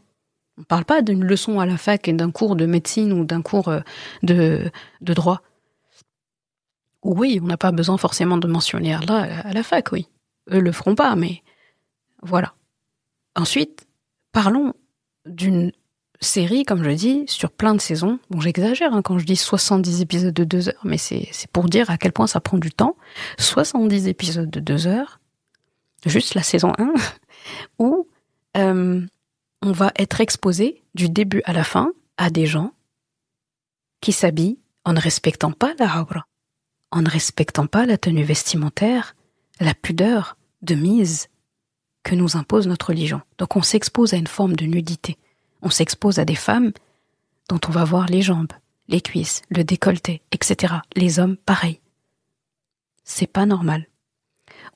On parle pas d'une leçon à la fac et d'un cours de médecine ou d'un cours de droit. Oui, on n'a pas besoin forcément de mentionner Allah à la fac, oui. Eux le feront pas, mais voilà. Ensuite, parlons d'une série, comme je dis, sur plein de saisons. Bon, j'exagère quand je dis 70 épisodes de 2 heures, mais c'est pour dire à quel point ça prend du temps. 70 épisodes de 2 heures, juste la saison 1, où on va être exposé du début à la fin à des gens qui s'habillent en ne respectant pas la awra, en ne respectant pas la tenue vestimentaire, la pudeur de mise que nous impose notre religion. Donc on s'expose à une forme de nudité. On s'expose à des femmes dont on va voir les jambes, les cuisses, le décolleté, etc. Les hommes, pareil. C'est pas normal.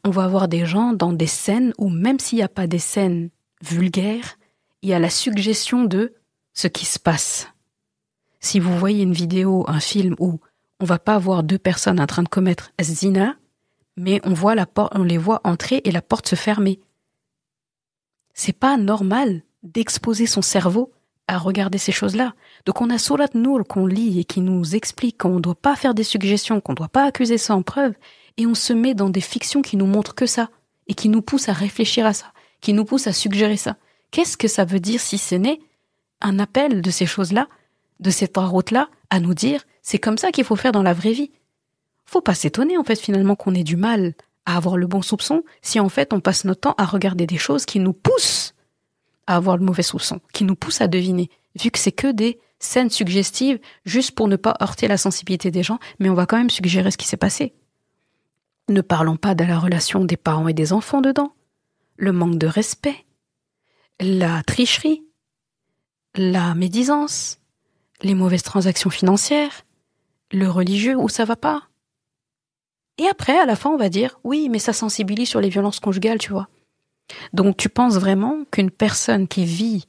On va voir des gens dans des scènes où même s'il n'y a pas des scènes vulgaires, il y a la suggestion de ce qui se passe. Si vous voyez une vidéo, un film où on va pas voir deux personnes en train de commettre zina, mais on les voit entrer et la porte se fermer. C'est pas normal d'exposer son cerveau à regarder ces choses-là. Donc on a Surat Nour qu'on lit et qui nous explique qu'on ne doit pas faire des suggestions, qu'on ne doit pas accuser ça en preuve, et on se met dans des fictions qui nous montrent que ça, et qui nous poussent à réfléchir à ça, qui nous poussent à suggérer ça. Qu'est-ce que ça veut dire si ce n'est un appel de ces choses-là, de cette tarout-là, à nous dire c'est comme ça qu'il faut faire dans la vraie vie? Faut pas s'étonner en fait finalement qu'on ait du mal à avoir le bon soupçon si en fait on passe notre temps à regarder des choses qui nous poussent à avoir le mauvais soupçon, qui nous poussent à deviner, vu que c'est que des scènes suggestives juste pour ne pas heurter la sensibilité des gens, mais on va quand même suggérer ce qui s'est passé. Ne parlons pas de la relation des parents et des enfants dedans, le manque de respect, la tricherie, la médisance, les mauvaises transactions financières, le religieux où ça va pas. Et après, à la fin, on va dire, oui, mais ça sensibilise sur les violences conjugales, tu vois. Donc, tu penses vraiment qu'une personne qui vit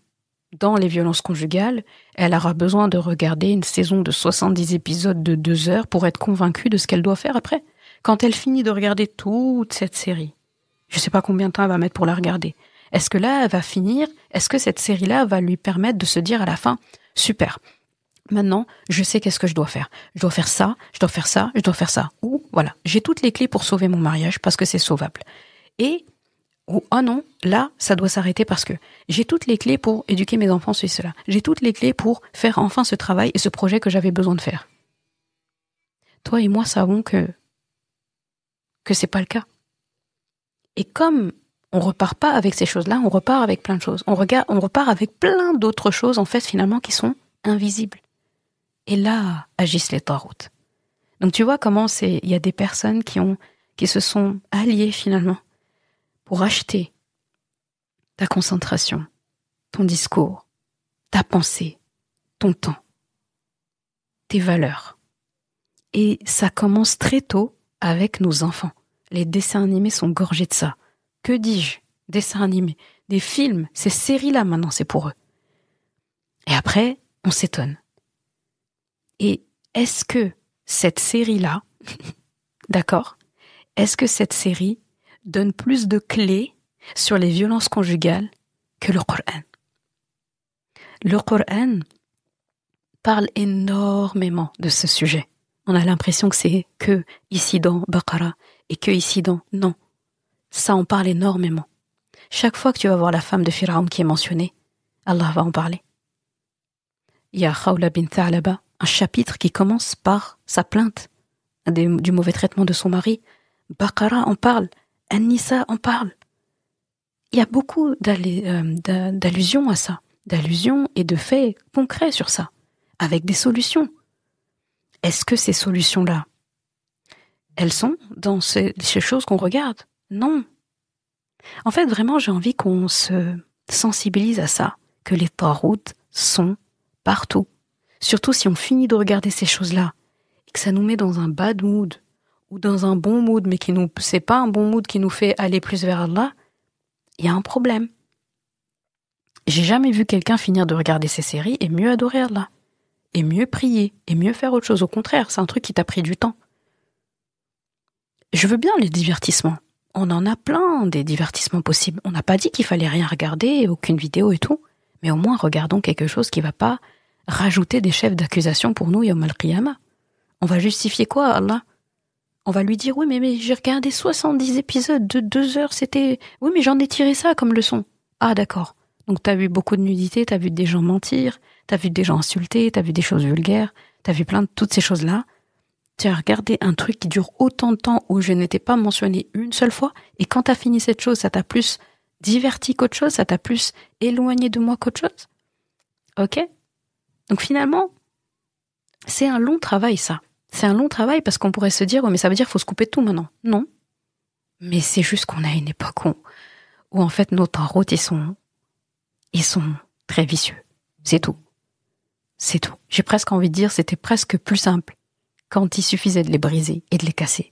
dans les violences conjugales, elle aura besoin de regarder une saison de 70 épisodes de 2 heures pour être convaincue de ce qu'elle doit faire après? Quand elle finit de regarder toute cette série, je sais pas combien de temps elle va mettre pour la regarder. Est-ce que là, elle va finir? Est-ce que cette série-là va lui permettre de se dire à la fin, super, maintenant, je sais qu'est-ce que je dois faire. Je dois faire ça, je dois faire ça, je dois faire ça. Ou, voilà, j'ai toutes les clés pour sauver mon mariage parce que c'est sauvable. Et, ou, oh non, là, ça doit s'arrêter parce que j'ai toutes les clés pour éduquer mes enfants, ceci, cela. J'ai toutes les clés pour faire enfin ce travail et ce projet que j'avais besoin de faire. Toi et moi savons que c'est pas le cas. Et comme on repart pas avec ces choses-là, on repart avec plein de choses. On repart avec plein d'autres choses, en fait, finalement, qui sont invisibles. Et là, agissent les taroutes. Donc tu vois comment il y a des personnes qui se sont alliées finalement pour acheter ta concentration, ton discours, ta pensée, ton temps, tes valeurs. Et ça commence très tôt avec nos enfants. Les dessins animés sont gorgés de ça. Que dis-je? Dessins animés, des films, ces séries-là maintenant, c'est pour eux. Et après, on s'étonne. Et est-ce que cette série-là, d'accord, est-ce que cette série donne plus de clés sur les violences conjugales que le Coran? Le Coran parle énormément de ce sujet. On a l'impression que c'est que ici dans Baqara et que ici dans... Non, ça en parle énormément. Chaque fois que tu vas voir la femme de Pharaon qui est mentionnée, Allah va en parler. Il y a Khawla bint Tha'laba, un chapitre qui commence par sa plainte du mauvais traitement de son mari. Baqara en parle, An-Nisa en parle. Il y a beaucoup d'allusions à ça, d'allusions et de faits concrets sur ça, avec des solutions. Est-ce que ces solutions-là, elles sont dans ces choses qu'on regarde? Non. En fait, vraiment, j'ai envie qu'on se sensibilise à ça, que les taroutes sont partout. Surtout si on finit de regarder ces choses-là et que ça nous met dans un bad mood ou dans un bon mood, mais c'est pas un bon mood qui nous fait aller plus vers Allah, il y a un problème. J'ai jamais vu quelqu'un finir de regarder ces séries et mieux adorer Allah, et mieux prier, et mieux faire autre chose. Au contraire, c'est un truc qui t'a pris du temps. Je veux bien les divertissements. On en a plein des divertissements possibles. On n'a pas dit qu'il fallait rien regarder, aucune vidéo et tout, mais au moins regardons quelque chose qui va pas rajouter des chefs d'accusation pour nous, Yawm al-Qiyamah. On va justifier quoi, Allah? On va lui dire, oui, mais j'ai regardé 70 épisodes de 2 heures, c'était... Oui, mais j'en ai tiré ça comme leçon. Ah, d'accord. Donc t'as vu beaucoup de nudité, t'as vu des gens mentir, t'as vu des gens insulter, t'as vu des choses vulgaires, t'as vu plein de toutes ces choses-là. Tu as regardé un truc qui dure autant de temps où je n'étais pas mentionné une seule fois, et quand t'as fini cette chose, ça t'a plus diverti qu'autre chose, ça t'a plus éloigné de moi qu'autre chose. Ok? Donc finalement, c'est un long travail, ça. C'est un long travail parce qu'on pourrait se dire, ouais, mais ça veut dire qu'il faut se couper de tout maintenant. Non. Mais c'est juste qu'on a une époque où en fait, nos taroutes, ils sont très vicieux. C'est tout. C'est tout. J'ai presque envie de dire, c'était presque plus simple quand il suffisait de les briser et de les casser.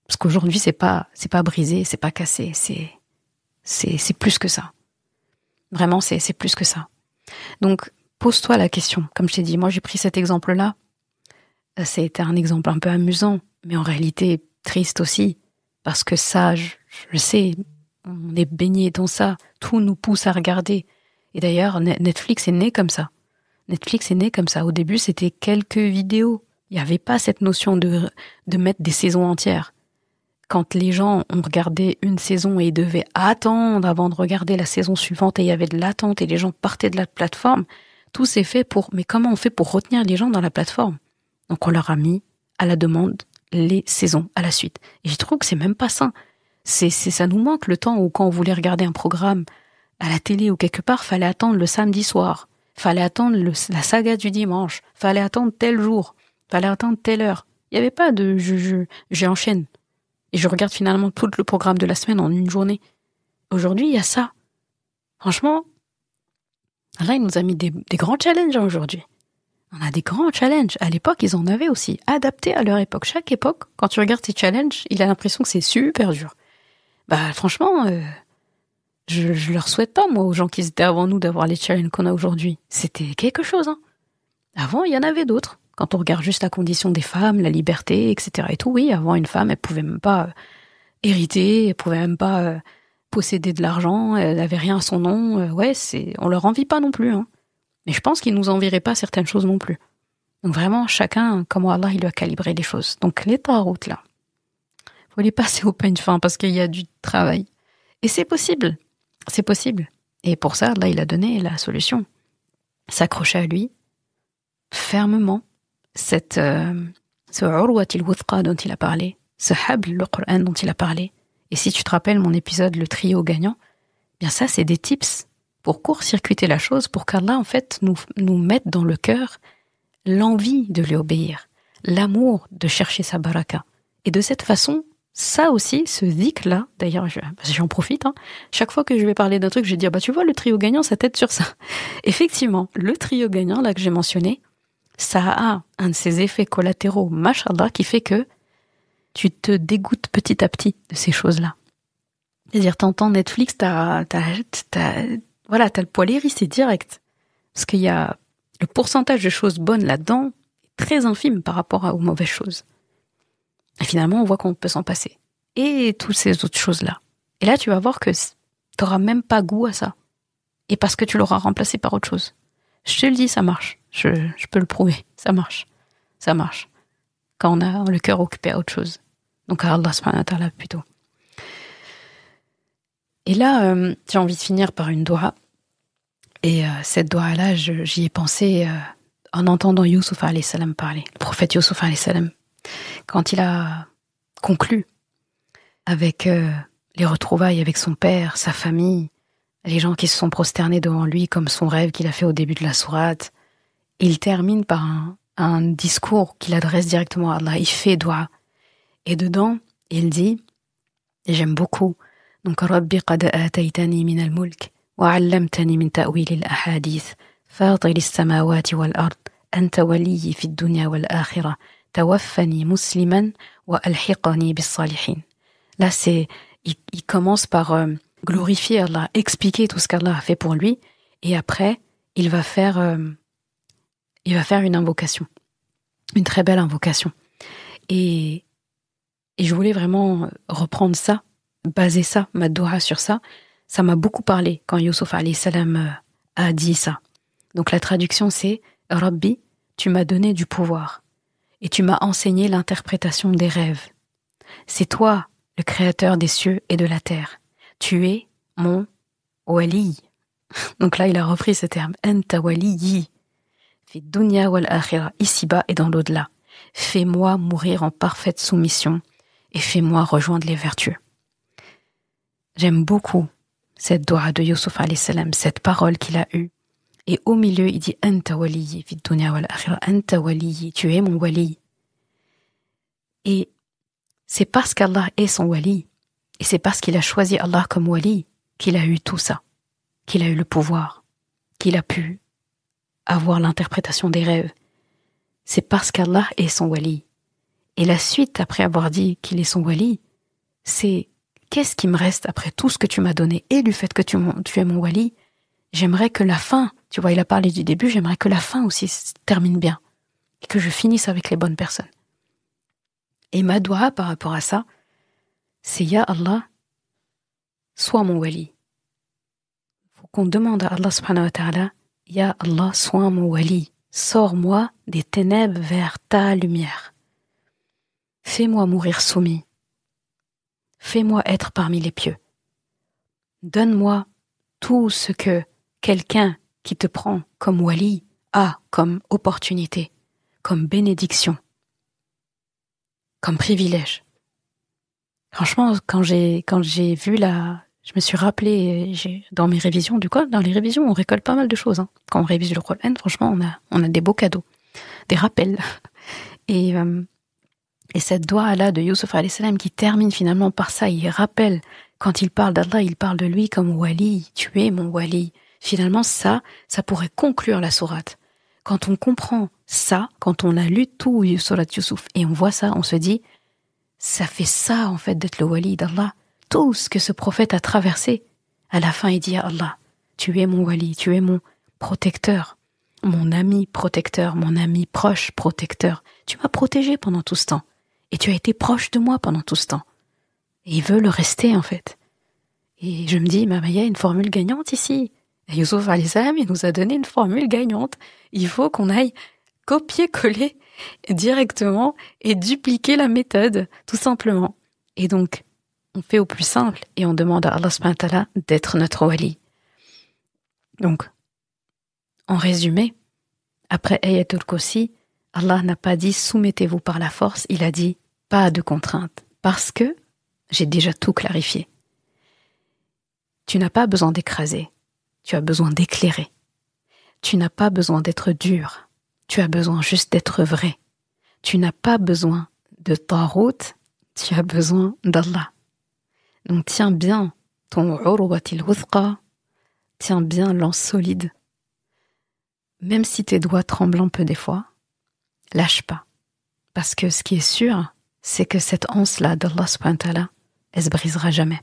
Parce qu'aujourd'hui, c'est pas briser, c'est pas casser, c'est plus que ça. Vraiment, c'est plus que ça. Donc, pose-toi la question. Comme je t'ai dit, moi, j'ai pris cet exemple-là. C'était un exemple un peu amusant, mais en réalité triste aussi. Parce que ça, je le sais, on est baigné dans ça. Tout nous pousse à regarder. Et d'ailleurs, Netflix est né comme ça. Netflix est né comme ça. Au début, c'était quelques vidéos. Il n'y avait pas cette notion de mettre des saisons entières. Quand les gens ont regardé une saison et ils devaient attendre avant de regarder la saison suivante et il y avait de l'attente et les gens partaient de la plateforme, tout s'est fait mais comment on fait pour retenir les gens dans la plateforme? Donc on leur a mis à la demande les saisons à la suite. Et je trouve que c'est même pas sain. Ça nous manque le temps où quand on voulait regarder un programme à la télé ou quelque part, fallait attendre le samedi soir, fallait attendre la saga du dimanche, fallait attendre tel jour, fallait attendre telle heure. Il n'y avait pas de j'enchaîne et je regarde finalement tout le programme de la semaine en une journée. Aujourd'hui, il y a ça. Franchement, là, il nous a mis des grands challenges aujourd'hui. On a des grands challenges. À l'époque, ils en avaient aussi, adaptés à leur époque. Chaque époque, quand tu regardes ces challenges, il a l'impression que c'est super dur. Franchement, je leur souhaite pas, moi, aux gens qui étaient avant nous, d'avoir les challenges qu'on a aujourd'hui. C'était quelque chose, hein. Avant, il y en avait d'autres. Quand on regarde juste la condition des femmes, la liberté, etc. et tout, oui, avant, une femme, elle pouvait même pas hériter, elle pouvait même pas posséder de l'argent, elle avait rien à son nom. On leur envie pas non plus, hein. Mais je pense qu'ils nous envieraient pas certaines choses non plus. Donc vraiment, chacun, comment Allah, il lui a calibré les choses. Donc les taroutes, là, faut les passer au peigne fin parce qu'il y a du travail. Et c'est possible. C'est possible. Et pour ça, là, il a donné la solution. S'accrocher à lui, fermement, ce urwatil wuthqa dont il a parlé, ce habl, le Coran dont il a parlé. Et si tu te rappelles mon épisode, le trio gagnant, bien ça, c'est des tips pour court-circuiter la chose, pour qu'Allah, en fait, nous mette dans le cœur l'envie de lui obéir, l'amour de chercher sa baraka. Et de cette façon, ça aussi, ce dhikr-là, d'ailleurs, j'en profite, hein, chaque fois que je vais parler d'un truc, je vais dire, tu vois, le trio gagnant, ça t'aide sur ça. Effectivement, le trio gagnant, là, que j'ai mentionné, ça a un de ces effets collatéraux, mashallah, qui fait que tu te dégoûtes petit à petit de ces choses-là. C'est-à-dire, t'entends Netflix, t'as le poil hérissé direct. Parce qu'il y a le pourcentage de choses bonnes là-dedans est très infime par rapport aux mauvaises choses. Et finalement, on voit qu'on peut s'en passer. Et toutes ces autres choses-là. Et là, tu vas voir que t'auras même pas goût à ça. Et parce que tu l'auras remplacé par autre chose. Je te le dis, ça marche. Je peux le prouver. Ça marche. Ça marche. Quand on a le cœur occupé à autre chose. Donc à Allah subhanahu wa ta'ala plutôt. Et là, j'ai envie de finir par une doua. Et cette doua-là, j'y ai pensé en entendant Youssouf alayhi salam parler. Le prophète Youssouf alayhi salam. Quand il a conclu avec les retrouvailles avec son père, sa famille, les gens qui se sont prosternés devant lui comme son rêve qu'il a fait au début de la sourate, il termine par un discours qu'il adresse directement à Allah. Il fait doua. Et dedans, il dit, et j'aime beaucoup, donc Rabbi qad ataytani min al-mulk wa 'allamtani min ta'wil al-ahadith fatir as-samawati wal-ard anta waliyyi fi ad-dunya wal-akhirah tawaffani musliman wa alhiqani bis-salihin. Là, il commence par glorifier Allah, expliquer tout ce qu'Allah a fait pour lui, et après, il va faire une invocation, une très belle invocation. Et je voulais vraiment reprendre ça, baser ça, ma doua sur ça. Ça m'a beaucoup parlé quand Youssouf alayhi salam a dit ça. Donc la traduction c'est « Rabbi, tu m'as donné du pouvoir et tu m'as enseigné l'interprétation des rêves. C'est toi, le créateur des cieux et de la terre. Tu es mon wali. » Donc là, il a repris ce terme « Anta waliyyi fi dunya wal akhirah » ici-bas et dans l'au-delà. Fais-moi mourir en parfaite soumission et fais-moi rejoindre les vertueux. J'aime beaucoup cette doua de Youssouf alayhi salam, cette parole qu'il a eue. Et au milieu, il dit « Anta waliyyi fi dunya wal akhirah, Anta waliyyi, tu es mon wali. » Et c'est parce qu'Allah est son wali, et c'est parce qu'il a choisi Allah comme wali, qu'il a eu tout ça, qu'il a eu le pouvoir, qu'il a pu avoir l'interprétation des rêves. C'est parce qu'Allah est son wali. Et la suite, après avoir dit qu'il est son wali, c'est qu'est-ce qui me reste après tout ce que tu m'as donné et du fait que tu es mon wali. J'aimerais que la fin, tu vois, il a parlé du début, j'aimerais que la fin aussi se termine bien et que je finisse avec les bonnes personnes. Et ma doua par rapport à ça, c'est Ya Allah, sois mon wali. Faut qu'on demande à Allah subhanahu wa ta'ala, Ya Allah, sois mon wali. Sors-moi des ténèbres vers ta lumière. Fais-moi mourir soumis. Fais-moi être parmi les pieux. Donne-moi tout ce que quelqu'un qui te prend comme wali a comme opportunité, comme bénédiction. comme privilège. Franchement, quand j'ai vu je me suis rappelé, dans mes révisions, dans les révisions, on récolte pas mal de choses, hein. Quand on révise le Coran, franchement, on a des beaux cadeaux, des rappels. Et cette doua-là de Youssouf alayhi salam qui termine finalement par ça, il rappelle, quand il parle d'Allah, il parle de lui comme wali, tu es mon wali. Finalement, ça pourrait conclure la sourate. Quand on comprend ça, quand on a lu tout Surat Youssouf et on voit ça, on se dit, ça fait ça en fait d'être le wali d'Allah. Tout ce que ce prophète a traversé, à la fin il dit à Allah, tu es mon wali, tu es mon protecteur, mon ami protecteur, mon ami proche protecteur. Tu m'as protégé pendant tout ce temps et tu as été proche de moi pendant tout ce temps. Et il veut le rester en fait. Et je me dis, il y a une formule gagnante ici. Et Youssouf alayhi salam, il nous a donné une formule gagnante. Il faut qu'on aille copier-coller directement et dupliquer la méthode, tout simplement. Et donc, on fait au plus simple et on demande à Allah subhanahu wa ta'ala d'être notre wali. Donc, en résumé, après Ayatul Kursi, Allah n'a pas dit soumettez-vous par la force, il a dit pas de contrainte, parce que j'ai déjà tout clarifié. Tu n'as pas besoin d'écraser, tu as besoin d'éclairer. Tu n'as pas besoin d'être dur, tu as besoin juste d'être vrai. Tu n'as pas besoin de tarout, tu as besoin d'Allah. Donc tiens bien ton urwatil wuthqa, tiens bien l'anse solide. Même si tes doigts tremblent un peu des fois, lâche pas. Parce que ce qui est sûr, c'est que cette anse-là d'Allah subhanahu wa ta'ala, elle se brisera jamais.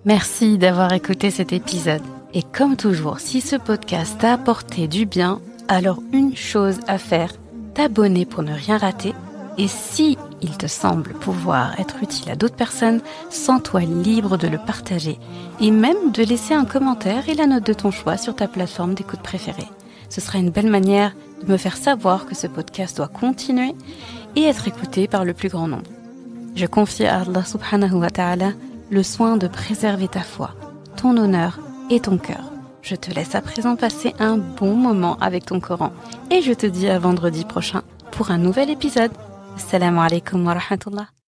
Merci d'avoir écouté cet épisode. Et comme toujours, si ce podcast t'a apporté du bien, alors une chose à faire, t'abonner pour ne rien rater. Et si il te semble pouvoir être utile à d'autres personnes, sens-toi libre de le partager et même de laisser un commentaire et la note de ton choix sur ta plateforme d'écoute préférée. Ce sera une belle manière de me faire savoir que ce podcast doit continuer et être écouté par le plus grand nombre. Je confie à Allah subhanahu wa ta'ala le soin de préserver ta foi, ton honneur et ton cœur. Je te laisse à présent passer un bon moment avec ton Coran et je te dis à vendredi prochain pour un nouvel épisode. Assalamu alaikum wa rahmatullah.